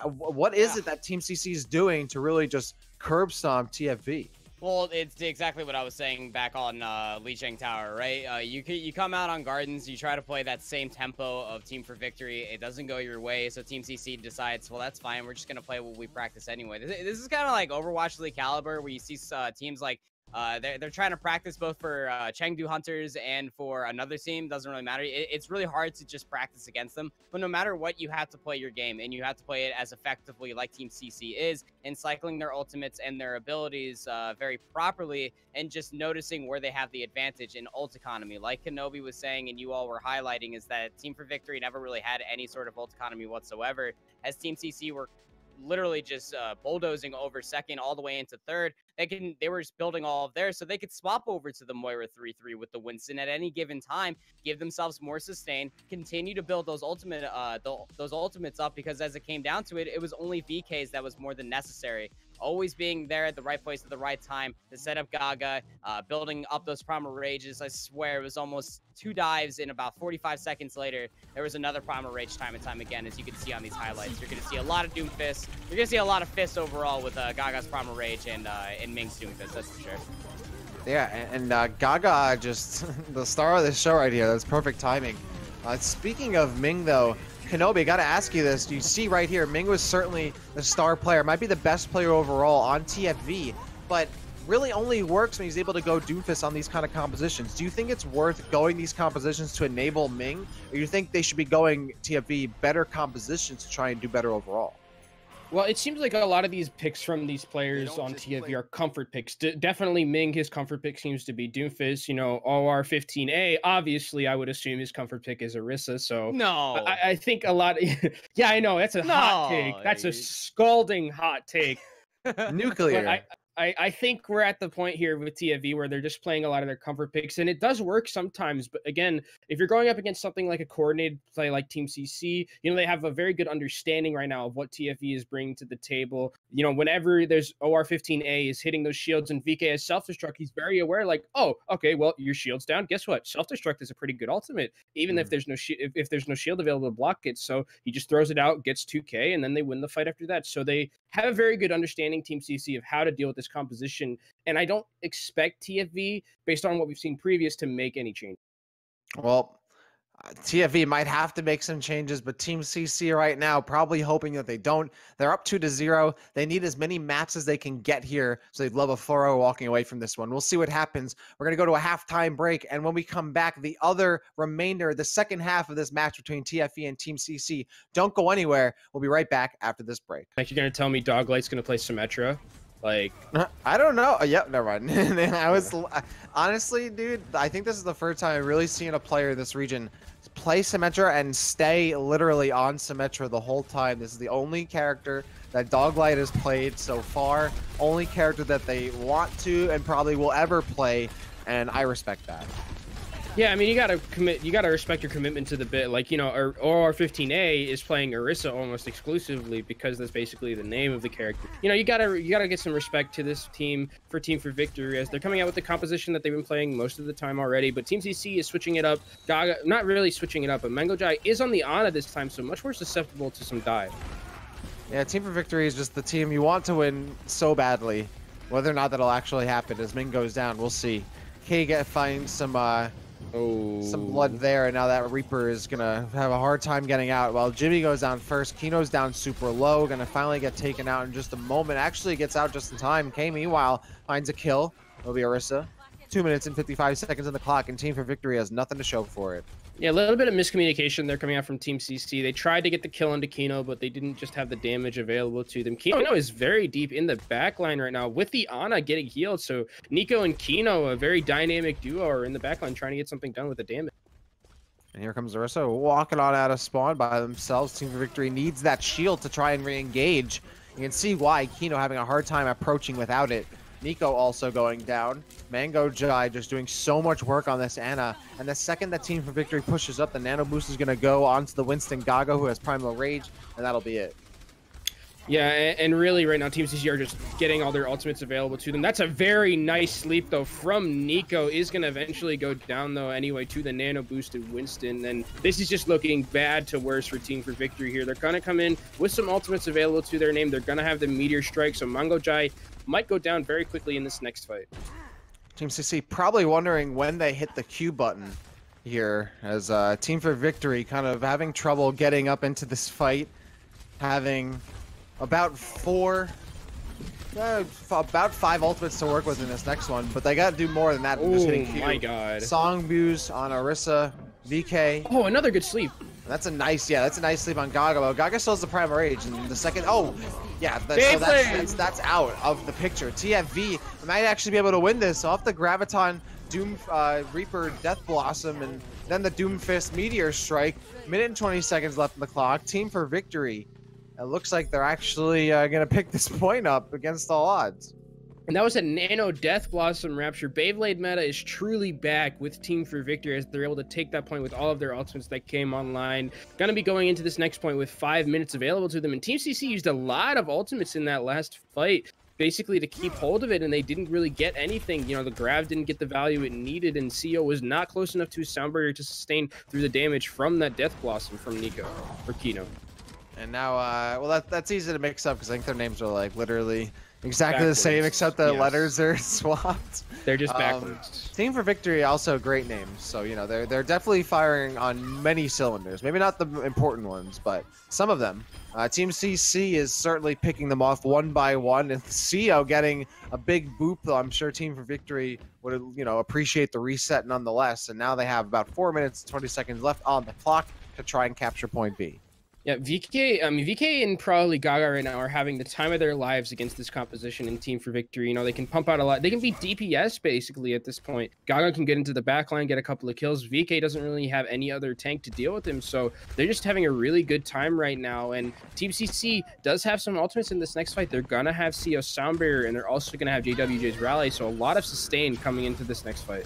What is it that Team CC is doing to really just curb stomp TFV? Well, it's exactly what I was saying back on Lijiang Tower, right? You come out on Gardens, you try to play that same tempo of Team for Victory. It doesn't go your way, so Team CC decides, well, that's fine. We're just going to play what we practice anyway. This is kind of like Overwatch League Caliber, where you see teams like they're trying to practice both for Chengdu Hunters and for another team. Doesn't really matter. It's really hard to just practice against them. But no matter what, you have to play your game, and you have to play it as effectively like Team CC is, and cycling their ultimates and their abilities very properly, and just noticing where they have the advantage in ult economy. Like Kenobi was saying, and you all were highlighting, is that Team for Victory never really had any sort of ult economy whatsoever, as Team CC were literally just bulldozing over second all the way into third. They were just building all of theirs, so they could swap over to the Moira 3-3 with the Winston at any given time, give themselves more sustain, continue to build those those ultimates up, because as it came down to it, it was only VKs that was more than necessary. Always being there at the right place at the right time to set up Gaga, building up those Primal Rages. I swear it was almost 2 dives in about 45 seconds later. There was another Primal Rage time and time again, as you can see on these highlights. You're going to see a lot of Doom Fists. You're going to see a lot of fists overall with Gaga's Primal Rage and Ming's Doom Fist, that's for sure. Yeah, and Gaga, just the star of this show right here. That's perfect timing. Speaking of Ming, though, Kenobi, got to ask you this. You see right here, Ming was certainly the star player, might be the best player overall on TFV, but really only works when he's able to go Doomfist on these kind of compositions. Do you think it's worth going these compositions to enable Ming, or do you think they should be going TFV better compositions to try and do better overall? Well, it seems like a lot of these picks from these players on TFV are comfort picks. Definitely Ming, his comfort pick seems to be Doomfist. You know, OR15A, obviously, I would assume his comfort pick is Orisa. So no, I think a lot of... Yeah, I know, that's a hot take. That's a scalding hot take. Nuclear. I think we're at the point here with TFV where they're just playing a lot of their comfort picks, and it does work sometimes. But again, if you're going up against something like a coordinated play like Team CC, you know, they have a very good understanding right now of what TFV is bringing to the table. You know, whenever there's OR15A is hitting those shields and VK has self-destruct, he's very aware, like, oh, okay, well, your shield's down. Guess what? Self-destruct is a pretty good ultimate, even if there's no if there's no shield available to block it. So he just throws it out, gets 2K, and then they win the fight after that. So they have a very good understanding, Team CC, of how to deal with this composition, and I don't expect TFV, based on what we've seen previous, to make any change. Well, TFV might have to make some changes, but Team CC right now probably hoping that they don't. They're up 2-0. They need as many mats as they can get here, so they'd love a 4-0 walking away from this one. We'll see what happens. We're going to go to a halftime break, and when we come back, the second half of this match between TFV and Team CC. Don't go anywhere. We'll be right back after this break. Like, you're going to tell me Doglight's going to play Symmetra? Like, I don't know. Yep, never mind. Honestly, dude, I think this is the first time I've really seen a player in this region play Symmetra and stay literally on Symmetra the whole time. This is the only character that Doglight has played so far, only character that they want to and probably will ever play, and I respect that. Yeah, I mean, you gotta respect your commitment to the bit. Like, you know, OR15A is playing Orisa almost exclusively because that's basically the name of the character. You know, you gotta get some respect to this team for Victory, as they're coming out with the composition that they've been playing most of the time already. But Team CC is switching it up. Gaga, not really switching it up, but Mangojai is on the Ana this time, so much more susceptible to some dive. Yeah, Team for Victory is just the team you want to win so badly. Whether or not that'll actually happen as Ming goes down, we'll see. K finds some blood there, and now that Reaper is gonna have a hard time getting out. While Jimmy goes down first, Kino's down super low, gonna finally get taken out in just a moment. Actually gets out just in time. K, meanwhile, finds a kill. It'll be Orisa. 2 minutes and 55 seconds on the clock, and Team for Victory has nothing to show for it. Yeah, a little bit of miscommunication there coming out from Team CC. They tried to get the kill into Kino, but they didn't just have the damage available to them. Kino is very deep in the backline right now with the Ana getting healed. So Nico and Kino, a very dynamic duo, are in the backline trying to get something done with the damage. And here comes Orisa walking on out of spawn by themselves. Team for Victory needs that shield to try and re-engage. You can see why Kino having a hard time approaching without it. Nico also going down. MangoJai just doing so much work on this Ana. And the second that Team for Victory pushes up, the Nano Boost is going to go onto the Winston Gaga, who has Primal Rage, and that'll be it. Yeah, and really right now Team CC are just getting all their ultimates available to them. That's a very nice sleep though from Nico. Is going to eventually go down though anyway to the nano boosted Winston. And this is just looking bad to worse for Team for Victory here. They're going to come in with some ultimates available to their name. They're going to have the Meteor Strike, so MangoJai might go down very quickly in this next fight. Team CC probably wondering when they hit the Q button here, as Team for Victory kind of having trouble getting up into this fight, having about about 5 ultimates to work with in this next one, but they got to do more than that. Oh just hitting Q. my god. Songboost on Orisa, VK. Oh, another good sleep. That's a nice, that's a nice sleep on Gaga. Gaga still has the Primal Rage, and the second, yeah, so that's out of the picture. TFV might actually be able to win this off the Graviton Doom Reaper Death Blossom, and then the Doomfist Meteor Strike. Minute and 20 seconds left on the clock. Team for Victory. It looks like they're actually going to pick this point up against all odds. And that was a Nano Death Blossom Rapture. Beyblade meta is truly back with Team for Victory as they're able to take that point with all of their ultimates that came online. Going to be going into this next point with 5 minutes available to them. And Team CC used a lot of ultimates in that last fight, basically to keep hold of it, and they didn't really get anything. You know, the Grav didn't get the value it needed, and CO was not close enough to his Sound Barrier to sustain through the damage from that Death Blossom from Nico, or Kino. And now, well, that's easy to mix up because I think their names are like literally exactly the same, except the letters are swapped. They're just backwards. Team for Victory also great names, so you know they're definitely firing on many cylinders. Maybe not the important ones, but some of them. Team CC is certainly picking them off one by one, and CO getting a big boop. Though I'm sure Team for Victory would appreciate the reset nonetheless. And now they have about 4 minutes and 20 seconds left on the clock to try and capture point B. Yeah, VK and probably Gaga right now are having the time of their lives against this composition in Team for Victory. You know, they can pump out a lot. They can be DPS basically at this point. Gaga can get into the backline, get a couple of kills. VK doesn't really have any other tank to deal with him, so they're just having a really good time right now. And Team CC does have some ultimates in this next fight. They're gonna have CO Sound Barrier, and they're also gonna have JWJ's Rally, so a lot of sustain coming into this next fight.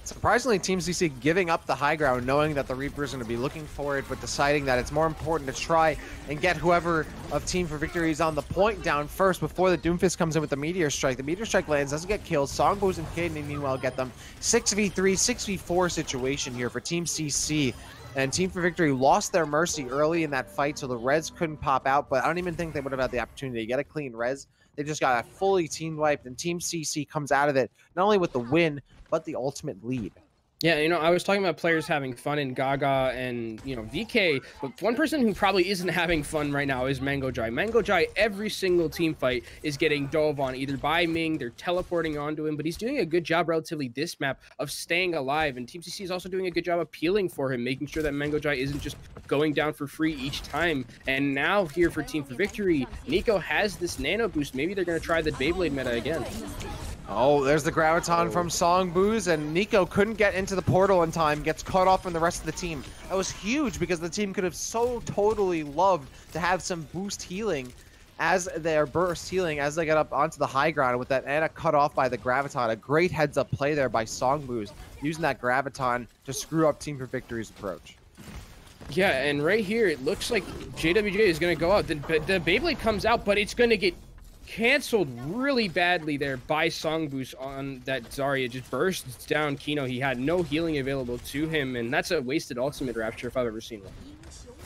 Surprisingly, Team CC giving up the high ground, knowing that the Reaper is going to be looking for it, but deciding that it's more important to try and get whoever of Team for Victory is on the point down first before the Doomfist comes in with the Meteor Strike. The Meteor Strike lands, doesn't get killed. Songboost and Caden meanwhile get them. 6v3, 6v4 situation here for Team CC. And Team for Victory lost their Mercy early in that fight, so the res couldn't pop out, but I don't even think they would have had the opportunity to get a clean res. They just got a fully team wiped, and Team CC comes out of it not only with the win, but the ultimate lead. Yeah, I was talking about players having fun in Gaga and, VK, but one person who probably isn't having fun right now is MangoJai. MangoJai, every single team fight is getting dove on, either by Ming, they're teleporting onto him, but he's doing a good job relatively this map of staying alive, and Team CC is also doing a good job of peeling for him, making sure that MangoJai isn't just going down for free each time. And now here for Team for Victory, Nico has this nano boost. Maybe they're going to try the Beyblade meta again. Oh, there's the Graviton from Songboost, and Nico couldn't get into the portal in time, gets cut off from the rest of the team. That was huge because the team could have so totally loved to have some boost healing as their burst healing as they get up onto the high ground with that Ana cut off by the Graviton. A great heads up play there by Songboost, using that Graviton to screw up Team for Victory's approach. Yeah, and right here, it looks like JWJ is going to go out. The Beyblade comes out, but it's going to get canceled really badly there by Songboost on that Zarya. Just bursts down Kino. He had no healing available to him, and that's a wasted ultimate Rapture if I've ever seen one.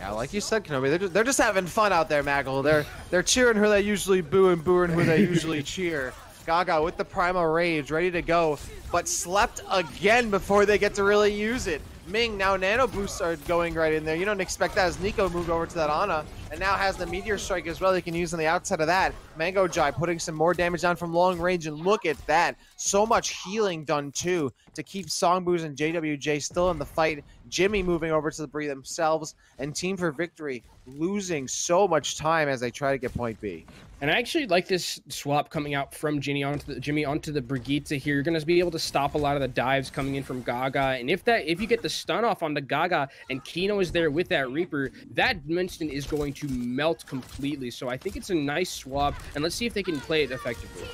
Yeah, like you said, Kenobi, they're just having fun out there, Maggle. They're cheering who they usually boo and booing who they usually cheer. Gaga with the Primal Rage ready to go, but slept again before they get to really use it. Ming, now nano boosts are going right in there. You don't expect that as Nico moved over to that Ana. and now has the Meteor Strike as well he can use on the outside of that. MangoJai putting some more damage down from long range, and look at that. So much healing done too to keep Songbooz and JWJ still in the fight. Jimmy moving over to the Bree themselves, and Team for Victory losing so much time as they try to get point B. And I actually like this swap coming out from Jimmy onto the Brigitte here. You're going to be able to stop a lot of the dives coming in from Gaga. And if you get the stun off on the Gaga and Kino is there with that Reaper, that Winston is going to melt completely. So I think it's a nice swap, and let's see if they can play it effectively.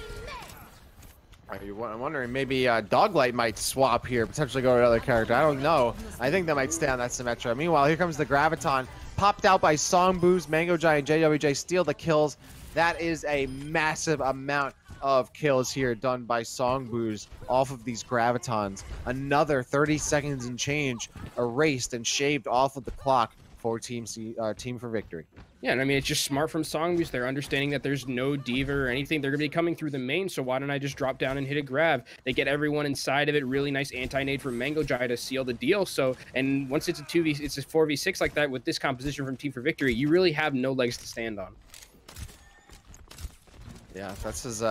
I'm wondering maybe Doglight might swap here, potentially go to another character. I don't know. I think they might stay on that Symmetra. Meanwhile, here comes the Graviton, popped out by Songbooz. MangoJai and JWJ steal the kills. That is a massive amount of kills here done by Songbooz off of these Gravitons. Another 30 seconds and change erased and shaved off of the clock for Team for Victory. Yeah, and I mean, it's just smart from Songbooz. They're understanding that there's no diva or anything. They're going to be coming through the main, so why don't I just drop down and hit a grab? They get everyone inside of it. Really nice anti-nade from MangoJai to seal the deal. So, and once it's a 4v6 like that with this composition from Team for Victory, you really have no legs to stand on. Yeah, that's his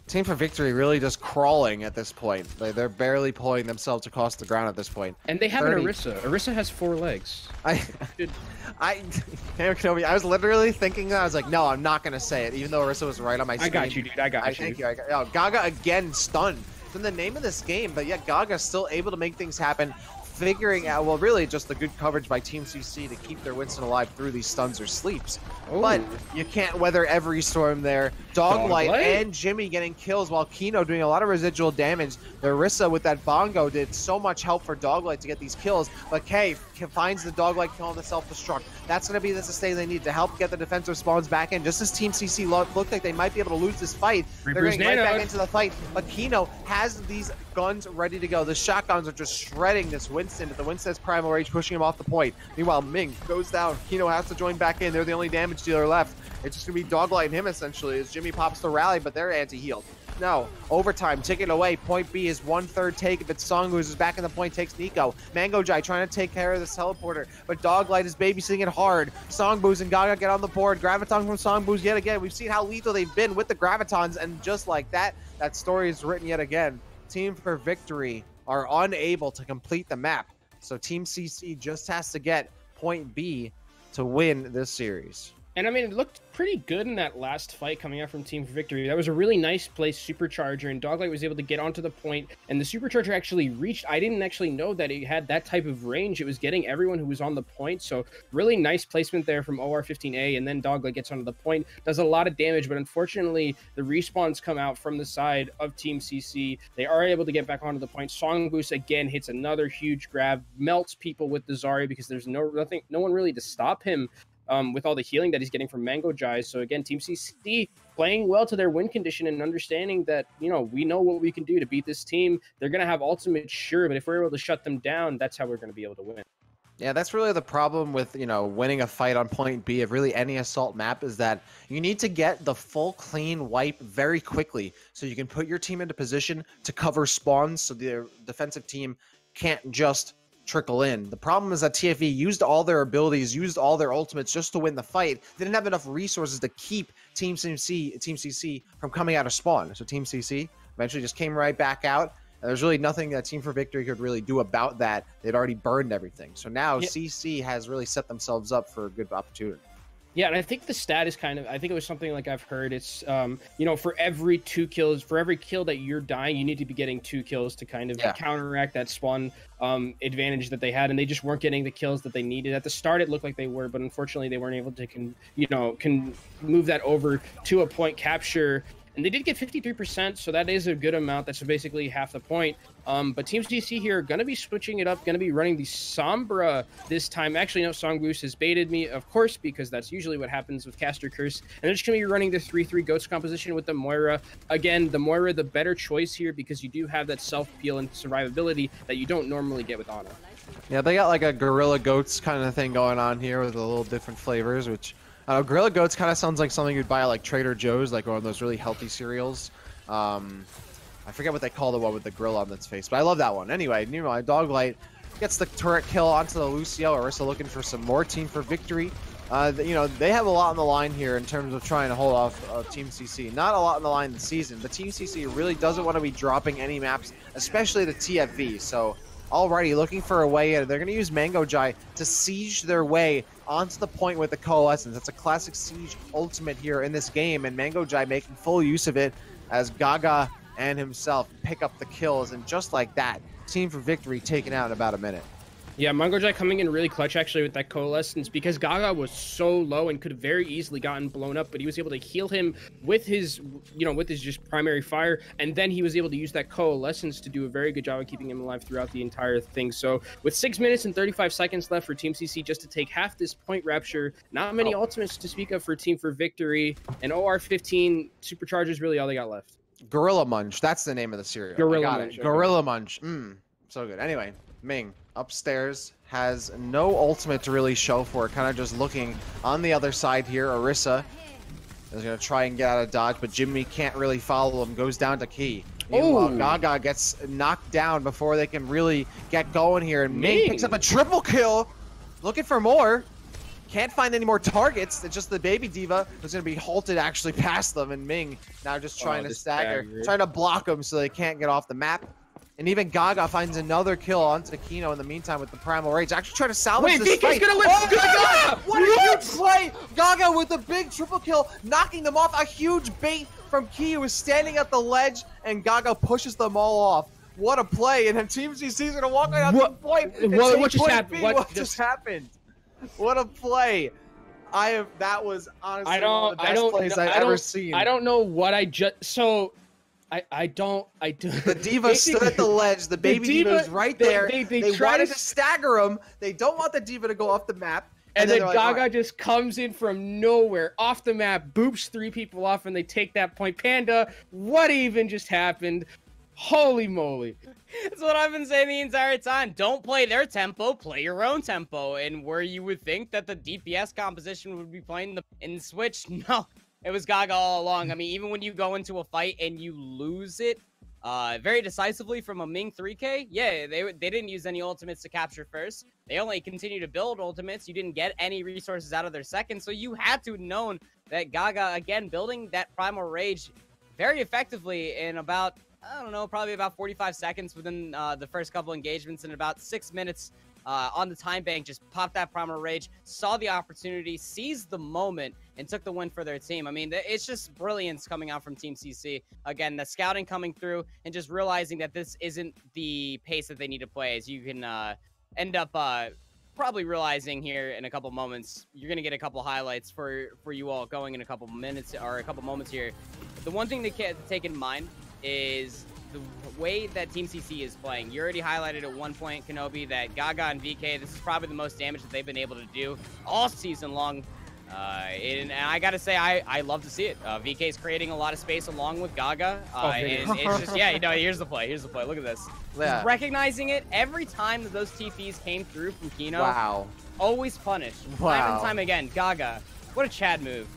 Team for Victory really just crawling at this point. They're barely pulling themselves across the ground at this point. And they have an Orisa. Orisa has 4 legs. Kenobi, I was literally thinking that. I was like, no, I'm not going to say it, even though Orisa was right on my screen. I got you, dude. I got you. Thank you. Oh, Gaga again stunned. It's in the name of this game, but yet Gaga's still able to make things happen. Figuring out, well, really just the good coverage by Team CC to keep their Winston alive through these stuns or sleeps. Ooh. But you can't weather every storm there. Doglight and Jimmy getting kills while Kino doing a lot of residual damage. The Orisa with that bongo did so much help for Doglight to get these kills, but K finds the Doglight kill on the self-destruct. That's going to be the sustain they need to help get the defensive spawns back in. Just as Team CC looked like they might be able to lose this fight, they're getting right back into the fight. But Kino has these guns ready to go. The shotguns are just shredding this Winston. The Winston's primal rage pushing him off the point. Meanwhile, Ming goes down. Kino has to join back in. They're the only damage dealer left. It's just going to be Doglight and him essentially as Jimmy pops the rally, but they're anti-healed. No, overtime, ticket away. Point B is 1/3 take. If it's Songbooz is back in the point, takes Nico. MangoJai trying to take care of this teleporter, but Doglight is babysitting it hard. Songbooz and Gaga get on the board. Graviton from Songbooz yet again. We've seen how lethal they've been with the Gravitons, and just like that, that story is written yet again. Team for Victory are unable to complete the map, so Team CC just has to get point B to win this series. And I mean, it looked pretty good in that last fight coming out from Team for Victory. That was a really nice place, Supercharger, and Doglight was able to get onto the point, and the Supercharger actually reached. I didn't actually know that it had that type of range. It was getting everyone who was on the point, so really nice placement there from OR15A, and then Doglight gets onto the point, does a lot of damage, but unfortunately, the respawns come out from the side of Team CC. They are able to get back onto the point. Songbooz again hits another huge grab, melts people with the Zarya because there's no one really to stop him. With all the healing that he's getting from MangoJai. So again, Team CC playing well to their win condition and understanding that, you know, we know what we can do to beat this team. They're going to have ultimate, sure, but if we're able to shut them down, that's how we're going to be able to win. Yeah, that's really the problem with, you know, winning a fight on point B of really any assault map is that you need to get the full clean wipe very quickly so you can put your team into position to cover spawns so the defensive team can't just trickle in. The problem is that TFE used all their abilities, used all their ultimates just to win the fight. They didn't have enough resources to keep Team CC from coming out of spawn. So Team CC eventually just came right back out. And there's really nothing that Team for Victory could really do about that. They'd already burned everything. So now CC has really set themselves up for a good opportunity. Yeah, and I think the stat is kind of, I think it was something like I've heard, it's, you know, for every 2 kills, for every kill that you're dying, you need to be getting 2 kills to kind of counteract that spawn advantage that they had, and they just weren't getting the kills that they needed. At the start, it looked like they were, but unfortunately, they weren't able to, move that over to a point capture. And they did get 53%, so that is a good amount. That's basically half the point. But Team CC here are going to be switching it up, going to be running the Sombra this time. Actually, no, Songbooz has baited me, of course, because that's usually what happens with Caster Curse. And they're just going to be running the 3-3 Goats composition with the Moira. Again, the Moira, the better choice here because you do have that self-peel and survivability that you don't normally get with Ana. Yeah, they got like a Gorilla Goats kind of thing going on here with a little different flavors, which... Gorilla Goats kind of sounds like something you'd buy at like Trader Joe's, like one of those really healthy cereals. I forget what they call the one with the grill on its face, but I love that one. Anyway, meanwhile, Doglight gets the turret kill onto the Lucio. Orisa looking for some more Team for Victory. You know, they have a lot on the line here in terms of trying to hold off Team CC. Not a lot on the line this season, but Team CC really doesn't want to be dropping any maps, especially the TFV. So, already looking for a way in. They're going to use Mango Jai to siege their way onto the point with the Coalescence. That's a classic siege ultimate here in this game, and Mango Jai making full use of it as Gaga and himself pick up the kills, and just like that, Team for Victory taken out in about a minute. Yeah, Mango Jai coming in really clutch actually with that Coalescence, because Gaga was so low and could have very easily gotten blown up, but he was able to heal him with his, you know, with his just primary fire, and then he was able to use that Coalescence to do a very good job of keeping him alive throughout the entire thing. So with 6 minutes and 35 seconds left for Team CC just to take half this point Rapture, not many ultimates to speak of for Team for Victory, and OR15 Superchargers really all they got left. Gorilla Munch, that's the name of the cereal. Gorilla Munch. Okay. Gorilla Munch. So good. Anyway, Ming upstairs has no ultimate to really show for it, kind of just looking on the other side here. Orisa is going to try and get out of dodge, but Jimmy can't really follow him, goes down to Key. Meanwhile, Gaga gets knocked down before they can really get going here, and Ming picks up a triple kill, looking for more. Can't find any more targets. It's just the baby diva who's going to be halted actually past them, and Ming now just trying to stagger, trying to block them so they can't get off the map. And even Gaga finds another kill onto Kino in the meantime with the Primal Rage. Actually trying to salvage this fight. Gonna live. Oh my god! What a huge play! Gaga with a big triple kill, knocking them off. A huge bait from Key, who is standing at the ledge, and Gaga pushes them all off. What a play! And then Team CC is gonna walk out to point. What just happened? What just happened? What a play! That was honestly one of the best plays I've ever seen. I don't know what I just I do. The diva stood at the ledge. The baby diva was right there. They wanted to stagger him. They don't want the diva to go off the map. And then Gaga just comes in from nowhere, off the map, boops 3 people off, and they take that point. Panda, what even just happened? Holy moly. That's what I've been saying the entire time. Don't play their tempo, play your own tempo. And where you would think that the DPS composition would be playing in Switch, no. It was Gaga all along. I mean, even when you go into a fight and you lose it very decisively from a Ming 3K, yeah, they didn't use any ultimates to capture first. They only continue to build ultimates. You didn't get any resources out of their second, so you had to have known that Gaga, again, building that Primal Rage very effectively in about, I don't know, probably about 45 seconds within the first couple engagements, and about 6 minutes on the time bank, just popped that Primal Rage, saw the opportunity, seized the moment, and took the win for their team. I mean, it's just brilliance coming out from Team CC. Again, the scouting coming through and just realizing that this isn't the pace that they need to play, as you can end up probably realizing here in a couple moments. You're going to get a couple highlights for you all going in a couple minutes or a couple moments here. The one thing to take in mind is the way that Team CC is playing. You already highlighted at one point, Kenobi, that Gaga and VK, this is probably the most damage that they've been able to do all season long. And I gotta say, I love to see it. VK is creating a lot of space along with Gaga. And it's just, yeah, you know, here's the play. Here's the play. Look at this. Yeah. Just recognizing it every time that those TPs came through from Kino. Wow. Always punished. Wow. Time and time again. Gaga. What a Chad move.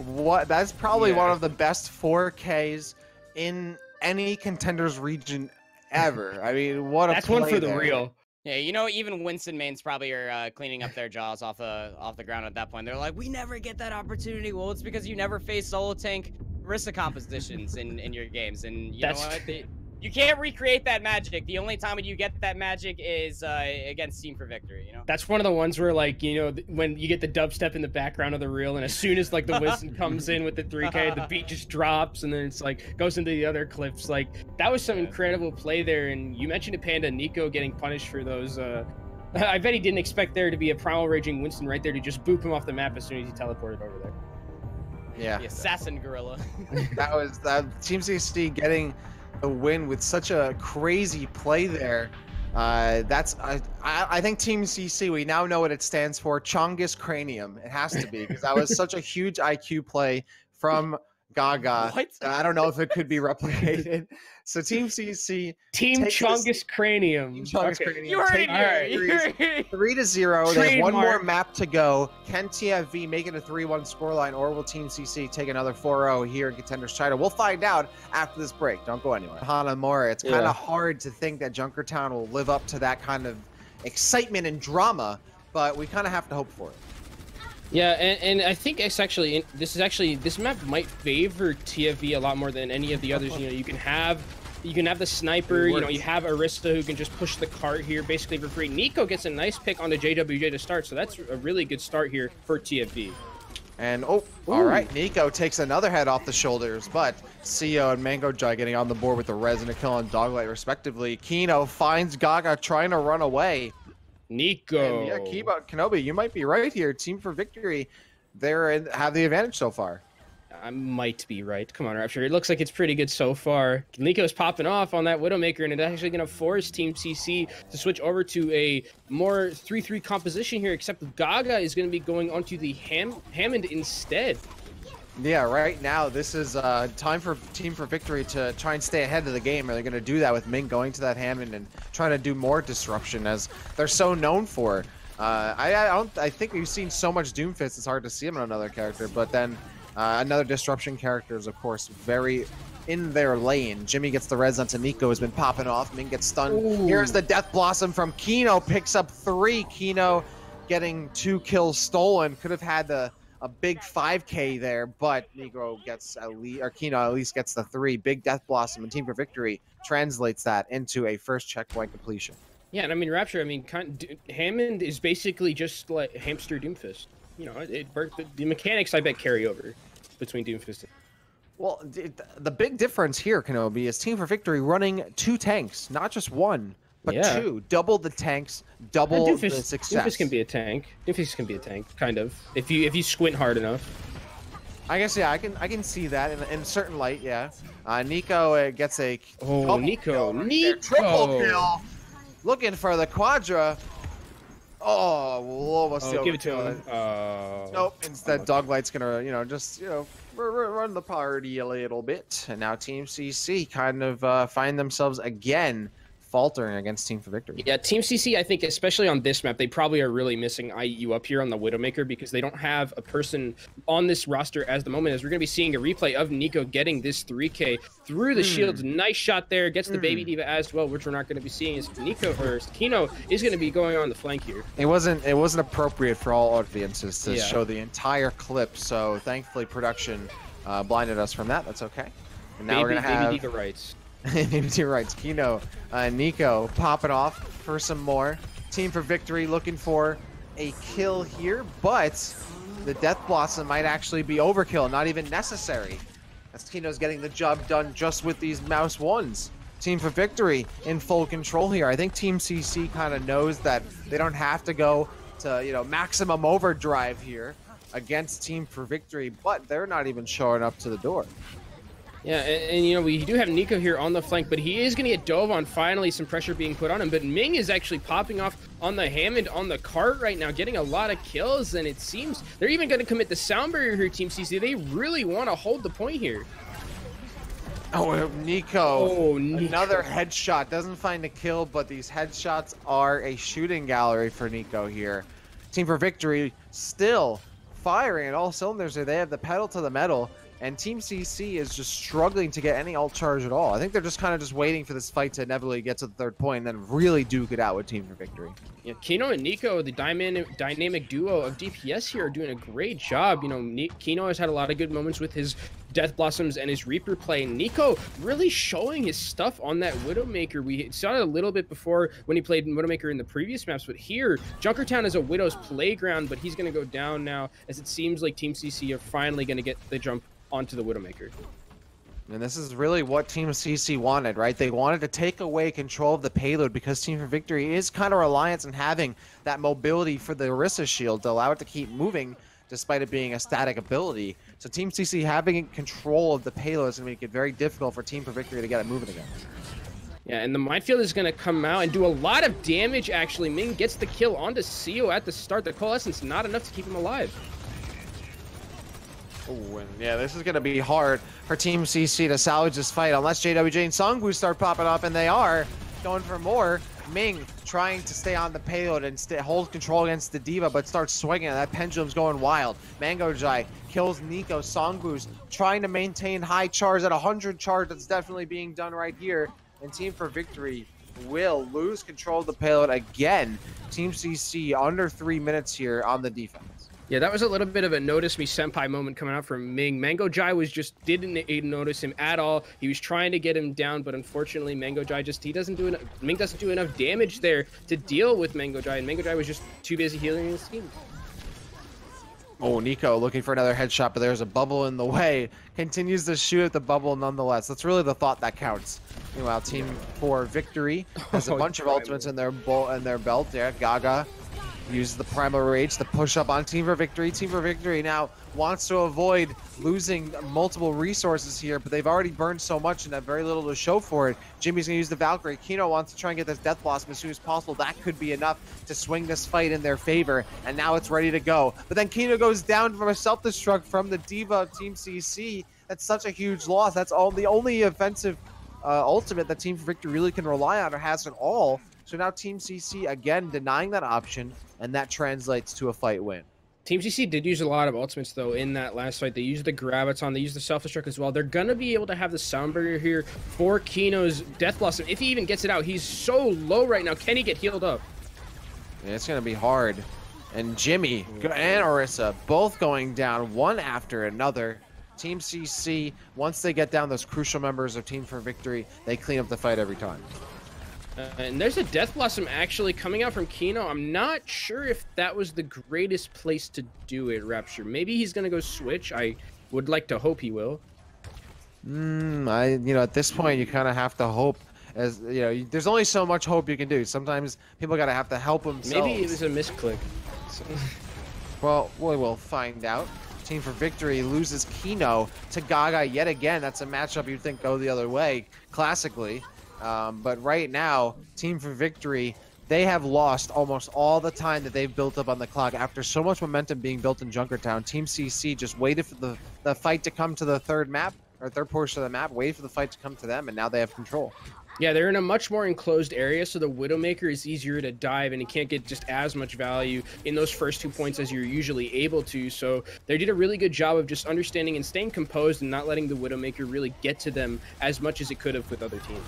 What? That's probably one of the best 4Ks in any Contenders region ever. I mean, what a That's play one for the there. real. Yeah, you know, even Winston mains probably are cleaning up their jaws off the ground at that point. They're like, we never get that opportunity. Well, it's because you never face solo tank Orisa compositions in your games, and you know what? You can't recreate that magic. The only time when you get that magic is against Team for Victory, you know? That's one of the ones where, like, you know, when you get the dubstep in the background of the reel, and as soon as, like, the Winston comes in with the 3K, the beat just drops, and then it's, like, goes into the other clips. Like, that was some incredible play there, and you mentioned it, Panda, Nico getting punished for those. I bet he didn't expect there to be a Primal Raging Winston right there to just boop him off the map as soon as he teleported over there. Yeah. The assassin gorilla. That was Team CC getting a win with such a crazy play there. I think Team CC, we now know what it stands for. Chongus Cranium. It has to be, because that was such a huge IQ play from Gaga. What? I don't know if it could be replicated. So Team CC, Team Chongus Cranium. Team Chongus Cranium. You heard it here. 3-0. They have one more map to go. Can TFV make it a 3-1 scoreline, or will Team CC take another 4-0 here in Contenders China? We'll find out after this break. Don't go anywhere. Hanamura, it's kind of hard to think that Junkertown will live up to that kind of excitement and drama, but we kind of have to hope for it. Yeah, and I think it's actually this map might favor TFV a lot more than any of the others. You know, you can have the sniper. You know, you have Arista who can just push the cart here basically for free. Nico gets a nice pick on the JWJ to start, so that's a really good start here for TFV. And all right, Nico takes another head off the shoulders, but CEO and MangoJai getting on the board with the res and a kill on Doglight respectively. Kino finds Gaga trying to run away. Nico. And yeah, Kenobi, you might be right here. Team for Victory, have the advantage so far. I might be right. Come on, Rapture. It looks like it's pretty good so far. Nico's popping off on that Widowmaker, and it's actually going to force Team CC to switch over to a more 3-3 composition here, except Gaga is going to be going onto the Hammond instead. Yeah, right now, this is time for Team for Victory to try and stay ahead of the game. Are they going to do that with Ming going to that Hammond and trying to do more disruption, as they're so known for? I think we've seen so much Doomfist, it's hard to see him on another character, but then another disruption character is, of course, very in their lane. Jimmy gets the res onto Nico, has been popping off. Ming gets stunned. Ooh. Here's the Death Blossom from Kino, picks up 3. Kino getting 2 kills stolen. Could have had a big 5K there, but Kino at least gets the 3. Big Death Blossom, and Team for Victory translates that into a first checkpoint completion. Yeah, and I mean, Rapture, I mean, Hammond is basically just like Hamster Doomfist. You know, the mechanics, I bet, carry over between Doomfist. Well, the big difference here, Kenobi, is Team for Victory running 2 tanks, not just 1, but 2. Double the tanks, double the success. Doomfist can be a tank. Doomfist can be a tank, kind of, if you squint hard enough. I guess, yeah, I can see that in certain light, yeah. Nico gets a Nico, triple kill, looking for the quadra. Give it to him. Nope. Instead, Doglight's gonna, just run the party a little bit, and now Team CC kind of find themselves again faltering against Team for Victory. Yeah, Team CC, I think, especially on this map, they probably are really missing IU up here on the Widowmaker, because they don't have a person on this roster as the moment, as we're going to be seeing a replay of Nico getting this 3K through the shields. Nice shot there. Gets the Baby Diva as well, which we're not going to be seeing, as Kino is going to be going on the flank here. It wasn't appropriate for all audiences to show the entire clip, so thankfully production blinded us from that. That's okay. And now we're going to have Baby Diva rights. You're right. Kino, Nico popping off for some more. Team for Victory looking for a kill here, but the Death Blossom might actually be overkill, not even necessary, as Kino's getting the job done just with these mouse 1s. Team for Victory in full control here. I think Team CC kind of knows that they don't have to go to, maximum overdrive here against Team for Victory, but they're not even showing up to the door. Yeah, and we do have Nico here on the flank, but he is going to get dove on. Finally, some pressure being put on him. But Ming is actually popping off on the Hammond on the cart right now, getting a lot of kills, and it seems they're even going to commit the sound barrier here, Team CC. They really want to hold the point here. Oh, Nico. Another headshot. Doesn't find a kill, but these headshots are a shooting gallery for Nico here. Team for Victory still firing at all cylinders here. They have the pedal to the metal. And Team CC is just struggling to get any ult charge at all. I think they're just kind of just waiting for this fight to inevitably get to the 3rd point and then really duke it out with Team for Victory. Yeah, Kino and Nico, the dynamic duo of DPS here, are doing a great job. Kino has had a lot of good moments with his Death Blossoms and his Reaper play. Nico really showing his stuff on that Widowmaker. We saw it a little bit before when he played Widowmaker in the previous maps, but here, Junkertown is a Widow's playground, but he's going to go down now, as it seems like Team CC are finally going to get the jump onto the Widowmaker. And this is really what Team CC wanted, right? They wanted to take away control of the payload, because Team for Victory is kind of reliant on having that mobility for the Orisa shield to allow it to keep moving despite it being a static ability. So Team CC having control of the payload is going to make it very difficult for Team for Victory to get it moving again. Yeah, and the minefield is going to come out and do a lot of damage, actually. Ming gets the kill onto CEO at the start. The Coalescence not enough to keep him alive. Oh, and yeah, this is going to be hard for Team CC to salvage this fight unless JWJ and Songbu start popping up, and they are going for more. Ming trying to stay on the payload and hold control against the Diva, but starts swinging, and that pendulum's going wild. MangoJai kills Nico. Songbu's trying to maintain high charge at 100 charge. That's definitely being done right here. And Team for Victory will lose control of the payload again. Team CC under 3 minutes here on the defense. Yeah, that was a little bit of a notice me senpai moment coming out from Ming. Mango Jai was just didn't notice him at all. He was trying to get him down, but unfortunately Mango Jai just Ming doesn't do enough damage there to deal with Mango Jai, and Mango Jai was just too busy healing his team. Oh, Nico looking for another headshot, but there's a bubble in the way. Continues to shoot at the bubble nonetheless. That's really the thought that counts. Meanwhile, Team 4 Victory has a bunch of ultimates in their belt. Yeah, Gaga uses the Primal Rage to push up on Team for Victory. Team for Victory now wants to avoid losing multiple resources here, but they've already burned so much and have very little to show for it. Jimmy's going to use the Valkyrie. Kino wants to try and get this Death Blossom as soon as possible. That could be enough to swing this fight in their favor, and now it's ready to go. But then Kino goes down from a self-destruct from the Diva of Team CC. That's such a huge loss. That's the only offensive ultimate that Team for Victory really can rely on or has at all. So now Team CC again denying that option, and that translates to a fight win. Team CC did use a lot of ultimates, though, in that last fight. They used the Graviton, they used the Self-Destruct as well. They're going to be able to have the Soundbarrier here for Kino's Death Blossom. If he even gets it out, he's so low right now. Can he get healed up? Yeah, it's going to be hard. And Jimmy and Orisa both going down one after another. Team CC, once they get down those crucial members of Team for Victory, they clean up the fight every time. And there's a Death Blossom actually coming out from Kino. I'm not sure if that was the greatest place to do it, Rapture. Maybe he's going to go switch. I would like to hope he will. At this point, you kind of have to hope. As there's only so much hope you can do. Sometimes people gotta have to help themselves. Maybe it was a misclick. Well, we will find out. Team for Victory loses Kino to Gaga yet again. That's a matchup you'd think go the other way, classically. But right now, Team for Victory, they have lost almost all the time that they've built up on the clock. After so much momentum being built in Junkertown, Team CC just waited for the fight to come to the third portion of the map, waited for the fight to come to them, and now they have control. Yeah, they're in a much more enclosed area, so the Widowmaker is easier to dive, and he can't get just as much value in those first 2 points as you're usually able to. So they did a really good job of just understanding and staying composed and not letting the Widowmaker really get to them as much as it could have with other teams.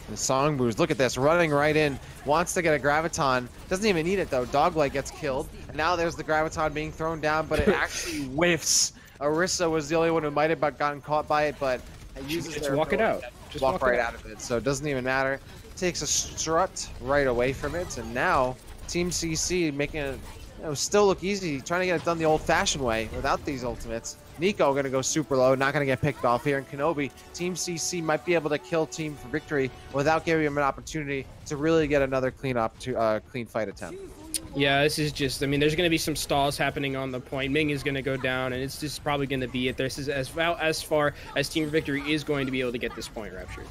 The Songboo's, look at this, running right in, wants to get a Graviton, doesn't even need it though. Dogleg gets killed, and now there's the Graviton being thrown down, but it actually whiffs. Orisa was the only one who might have gotten caught by it, but it uses just walk it out. Just walk right out of it, so it doesn't even matter. Takes a strut right away from it, and now Team CC making it still look easy, trying to get it done the old-fashioned way without these ultimates. Nico gonna go super low, not gonna get picked off here. And Kenobi, Team CC might be able to kill Team for Victory without giving him an opportunity to really get another clean fight attempt. Yeah, this is just, there's going to be some stalls happening on the point. Ming is going to go down, and it's just probably going to be it. This is as far as Team Victory is going to be able to get this point, Rapture.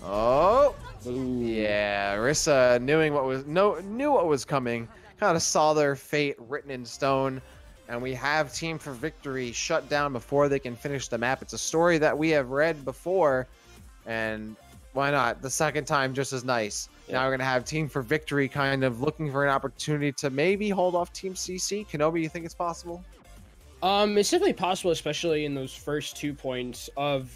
Oh, ooh. Yeah, Orisa knew what was coming, kind of saw their fate written in stone, and we have Team for Victory shut down before they can finish the map. It's a story that we have read before, and why not? The second time just as nice. Yeah. Now we're going to have Team for Victory kind of looking for an opportunity to maybe hold off Team CC. Kenobi, you think it's possible? It's definitely possible, especially in those first 2 points of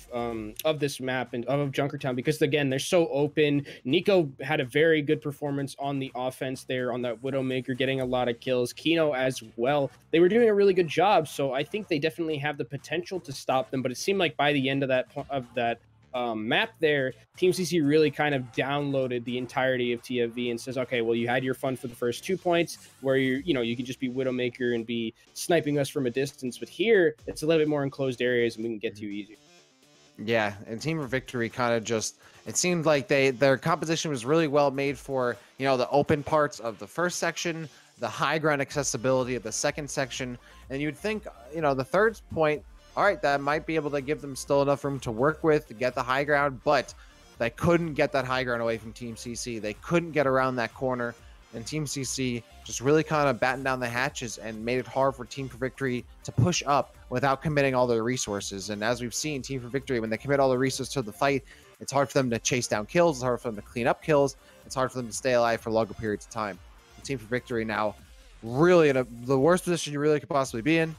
this map and of Junkertown, because again, they're so open. Nico had a very good performance on the offense there on that Widowmaker, getting a lot of kills. Kino as well. They were doing a really good job, so I think they definitely have the potential to stop them. But it seemed like by the end of that map there, Team CC really kind of downloaded the entirety of TFV and says, okay, well, you had your fun for the first 2 points where you can just be Widowmaker and be sniping us from a distance, but here it's a little bit more enclosed areas and we can get to easier. Yeah, and Team for Victory kind of just, it seemed like their composition was really well made for, the open parts of the first section, the high ground accessibility of the second section, and you'd think, the third point, all right, that might be able to give them still enough room to work with to get the high ground, but they couldn't get that high ground away from Team CC. They couldn't get around that corner, and Team CC just really kind of battened down the hatches and made it hard for Team for Victory to push up without committing all their resources. And as we've seen, Team for Victory, when they commit all the resources to the fight, it's hard for them to chase down kills, it's hard for them to clean up kills, it's hard for them to stay alive for longer periods of time. And Team for Victory now really in the worst position you really could possibly be in.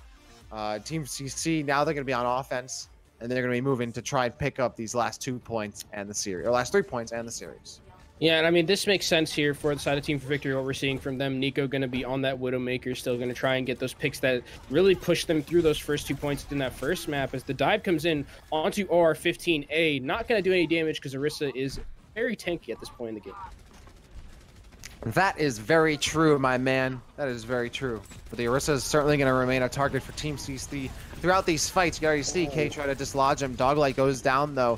Team CC, now they're going to be on offense, and they're going to be moving to try and pick up these last 2 points and the series, or last 3 points and the series. Yeah, and I mean, this makes sense here for the side of Team for Victory, what we're seeing from them. Nico going to be on that Widowmaker, still going to try and get those picks that really push them through those first 2 points in that first map. As the dive comes in onto OR15A, not going to do any damage because Orisa is very tanky at this point in the game. That is very true, my man. That is very true. But the Orisa is certainly going to remain a target for Team CC throughout these fights. You already see K try to dislodge him. Doglight goes down, though.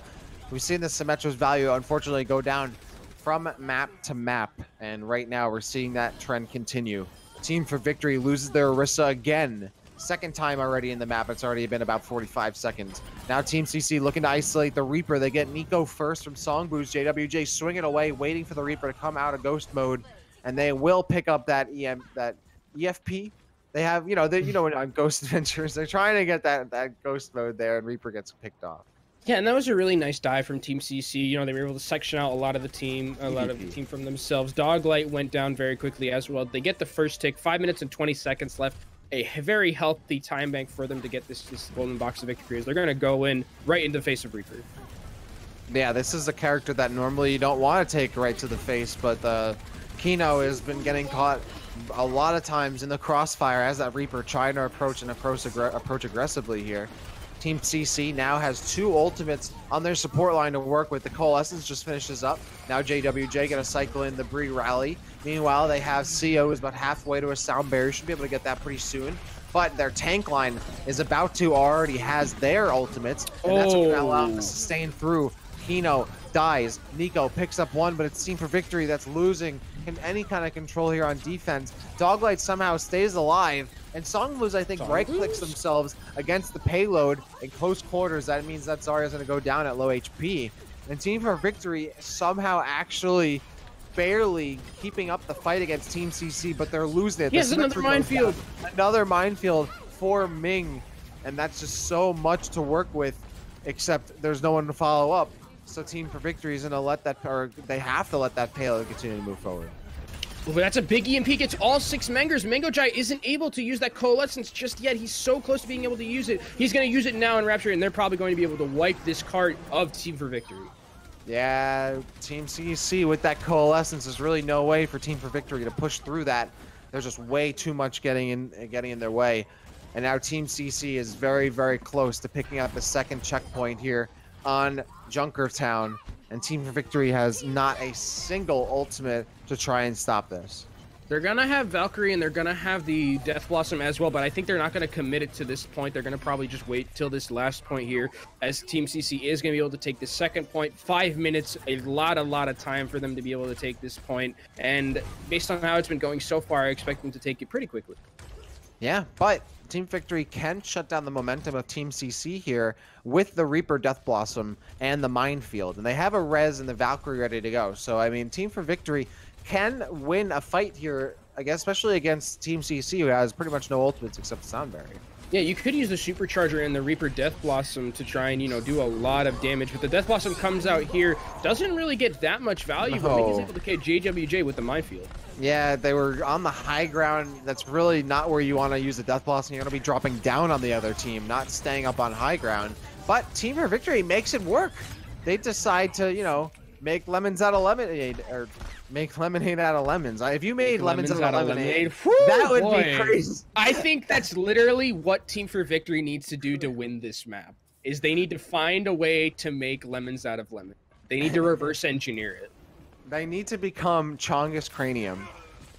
We've seen the Symmetra's value, unfortunately, go down from map to map. And right now, we're seeing that trend continue. Team for Victory loses their Orisa again. Second time already in the map. It's already been about 45 seconds. Now Team CC looking to isolate the Reaper. They get Nico first from Songboo's. JWJ swinging away, waiting for the Reaper to come out of Ghost mode. And they will pick up that EFP. They have, on Ghost Adventures, they're trying to get that Ghost mode there, and Reaper gets picked off. Yeah, and that was a really nice dive from Team CC. They were able to section out a lot of the team from themselves. Doglight went down very quickly as well. They get the first tick, 5 minutes and 20 seconds left. A very healthy time bank for them to get this golden box of victory. As they're going to go in right into the face of Reaper. Yeah, this is a character that normally you don't want to take right to the face, but Kino has been getting caught a lot of times in the crossfire as that Reaper trying to approach aggressively here. Team CC now has 2 ultimates on their support line to work with. The Coalescence just finishes up. Now JWJ gonna cycle in the Bree rally. Meanwhile, they have CO who's about halfway to a sound barrier. Should be able to get that pretty soon. But their tank line is about to already has their ultimates, and that's what's gonna allow them to sustain through. Kino dies. Nico picks up 1, but it's Team for Victory that's losing any kind of control here on defense. Doglight somehow stays alive, and Songboo's, I think, right-clicks themselves against the payload in close quarters. That means that Zarya's going to go down at low HP. And Team for Victory somehow actually barely keeping up the fight against Team CC, but they're losing it. Yes, another minefield. Another minefield for Ming, and that's just so much to work with, except there's no one to follow up. So Team for Victory is going to let that, or they have to let that payload continue to move forward. Well, that's a big EMP, gets all 6 Mengers. Mangojai isn't able to use that Coalescence just yet. He's so close to being able to use it. He's going to use it now in Rapture, and they're probably going to be able to wipe this card of Team for Victory. Yeah, Team CC with that Coalescence, there's really no way for Team for Victory to push through that. There's just way too much getting in their way. And now Team CC is very, very close to picking up the second checkpoint here on Junkertown, and Team for Victory has not a single ultimate to try and stop this. They're gonna have Valkyrie and they're gonna have the Death Blossom as well, but I think they're not gonna commit it to this point. They're gonna probably just wait till this last point here, as Team CC is gonna be able to take the second point. 5 minutes, a lot of time for them to be able to take this point, and based on how it's been going so far, I expect them to take it pretty quickly. Yeah, but Team Victory can shut down the momentum of Team CC here with the Reaper Death Blossom and the Minefield. And they have a Res and the Valkyrie ready to go. So, I mean, Team for Victory can win a fight here, I guess, especially against Team CC, who has pretty much no ultimates except the Sound Barrier. Yeah, you could use the Supercharger and the Reaper Death Blossom to try and, do a lot of damage. But the Death Blossom comes out here, doesn't really get that much value, but Ming is able to KO JWJ with the Minefield. Yeah, they were on the high ground. That's really not where you want to use the Death Blossom. You're going to be dropping down on the other team, not staying up on high ground. But Team for Victory makes it work. They decide to, make lemons out of lemonade, or make lemonade out of lemons. If you made lemons out of lemonade, that would be crazy. I think that's literally what Team for Victory needs to do to win this map, is they need to find a way to make lemons out of lemon. They need to reverse engineer it. They need to become Chongus Cranium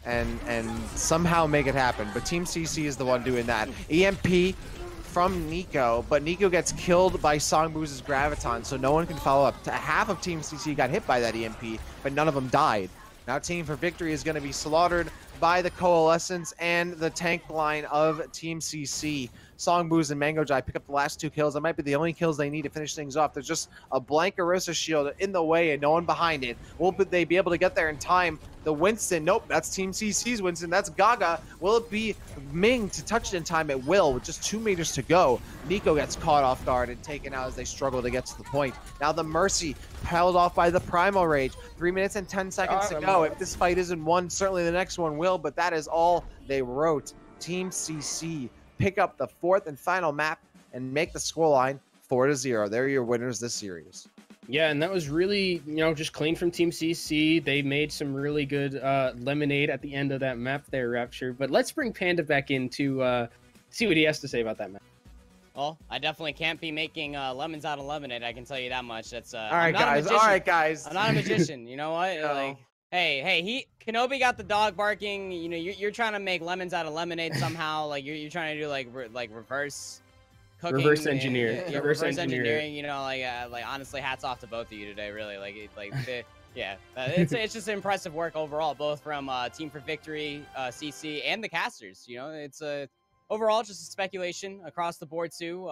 and somehow make it happen. But Team CC is the one doing that. EMP from Nico, but Nico gets killed by Songboo's Graviton, so no one can follow up. Half of Team CC got hit by that EMP, but none of them died. Now Team for Victory is going to be slaughtered by the Coalescence and the tank line of Team CC. Songboo's and Mangojai pick up the last 2 kills. That might be the only kills they need to finish things off. There's just a blank Orisa shield in the way and no one behind it. Will they be able to get there in time? The Winston, nope, that's Team CC's Winston. That's Gaga. Will it be Ming to touch it in time? It will, with just 2 meters to go. Nico gets caught off guard and taken out as they struggle to get to the point. Now the Mercy held off by the Primal Rage. 3 minutes and 10 seconds to go. If this fight isn't won, certainly the next one will, but that is all they wrote. Team CC pick up the 4th and final map and make the scoreline 4-0. They're your winners this series. Yeah, and that was really, just clean from Team CC. They made some really good lemonade at the end of that map there, Rapture. But let's bring Panda back in to see what he has to say about that map. Well, I definitely can't be making lemons out of lemonade. I can tell you that much. That's all right, guys. All right, guys. I'm not a magician. You know what? Like, hey, Kenobi got the dog barking. You know, you're trying to make lemons out of lemonade somehow. Like you're trying to do like reverse cooking, reverse engineer, reverse engineering. You know, like honestly, hats off to both of you today. Really, it's just impressive work overall, both from Team for Victory, CC, and the casters. You know, it's overall just a speculation across the board too.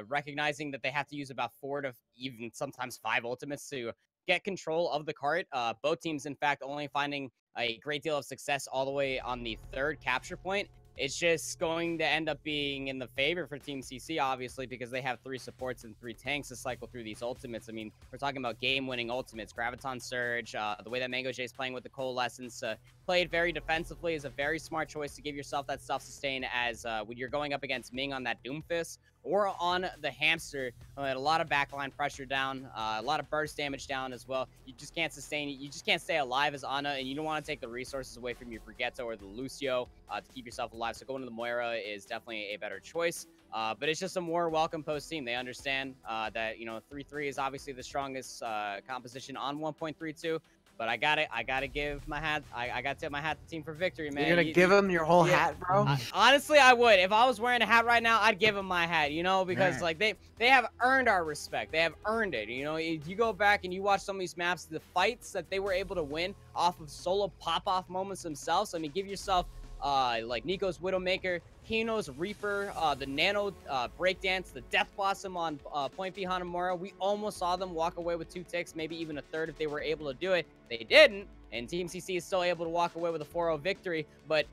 Recognizing that they have to use about 4 to even sometimes 5 ultimates to get control of the cart. Both teams, in fact, only finding a great deal of success all the way on the 3rd capture point. It's just going to end up being in the favor for Team CC, obviously, because they have 3 supports and 3 tanks to cycle through these ultimates. I mean, we're talking about game-winning ultimates. Graviton Surge, the way that MangoJ is playing with the Coalescence, played very defensively, is a very smart choice to give yourself that self-sustain as when you're going up against Ming on that Doomfist or on the Hamster. A lot of backline pressure down, a lot of burst damage down as well. You just can't sustain, you just can't stay alive as Ana, and you don't want to take the resources away from your Brigetto or the Lucio to keep yourself alive. So going to the Moira is definitely a better choice. But it's just a more welcome post team. They understand that 3-3 is obviously the strongest composition on 1.32. But I gotta give my hat. I gotta tip my hat to Team for Victory, man. You're gonna give him your whole hat, bro? Honestly, I would. If I was wearing a hat right now, I'd give him my hat. Because like they have earned our respect. They have earned it. If you go back and you watch some of these maps, the fights that they were able to win off of solo pop-off moments themselves. I mean, give yourself like Nico's Widowmaker, Kino's Reaper, the Nano Breakdance, the Death Blossom on Point B Hanamura. We almost saw them walk away with 2 ticks, maybe even a 3rd if they were able to do it. They didn't, and Team CC is still able to walk away with a 4-0 victory, but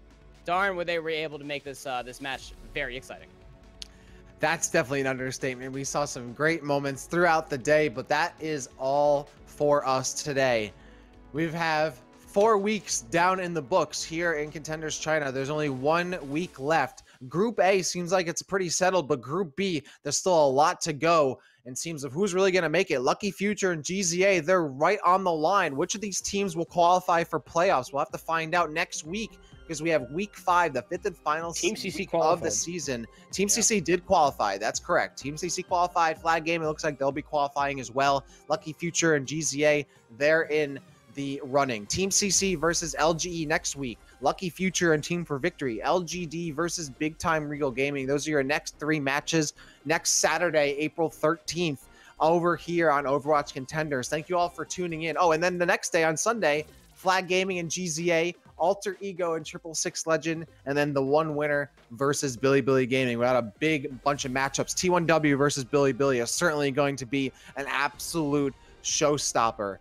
darn were they able to make this this match very exciting. That's definitely an understatement. We saw some great moments throughout the day, but that is all for us today. We have 4 weeks down in the books here in Contenders China. There's only 1 week left. Group A seems like it's pretty settled, but Group B, there's still a lot to go in terms of who's really going to make it. Lucky Future and GZA, they're right on the line. Which of these teams will qualify for playoffs? We'll have to find out next week because we have week 5, the 5th and final Team CC week qualified of the season. Team CC did qualify. That's correct. Team CC qualified. Flag Game, it looks like they'll be qualifying as well. Lucky Future and GZA, they're in the running. Team CC versus LGE next week. Lucky Future and Team for Victory. LGD versus Big Time Regal Gaming. Those are your next 3 matches next Saturday, April 13th, over here on Overwatch Contenders. Thank you all for tuning in. Oh, and then the next day on Sunday, Flag Gaming and GZA, Alter Ego and 666 Legend, and then the one winner versus Billy Gaming. We had a big bunch of matchups. T1W versus Billy is certainly going to be an absolute showstopper.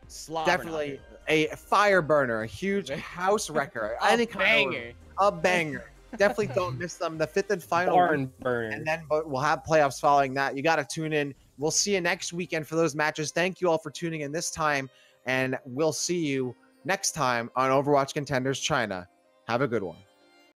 Definitely a fire burner, a huge house wrecker, any kind of a banger. Definitely don't miss them. The 5th and final barn burner, and then we'll have playoffs following that. You got to tune in. We'll see you next weekend for those matches. Thank you all for tuning in this time, and we'll see you next time on Overwatch Contenders China. Have a good one.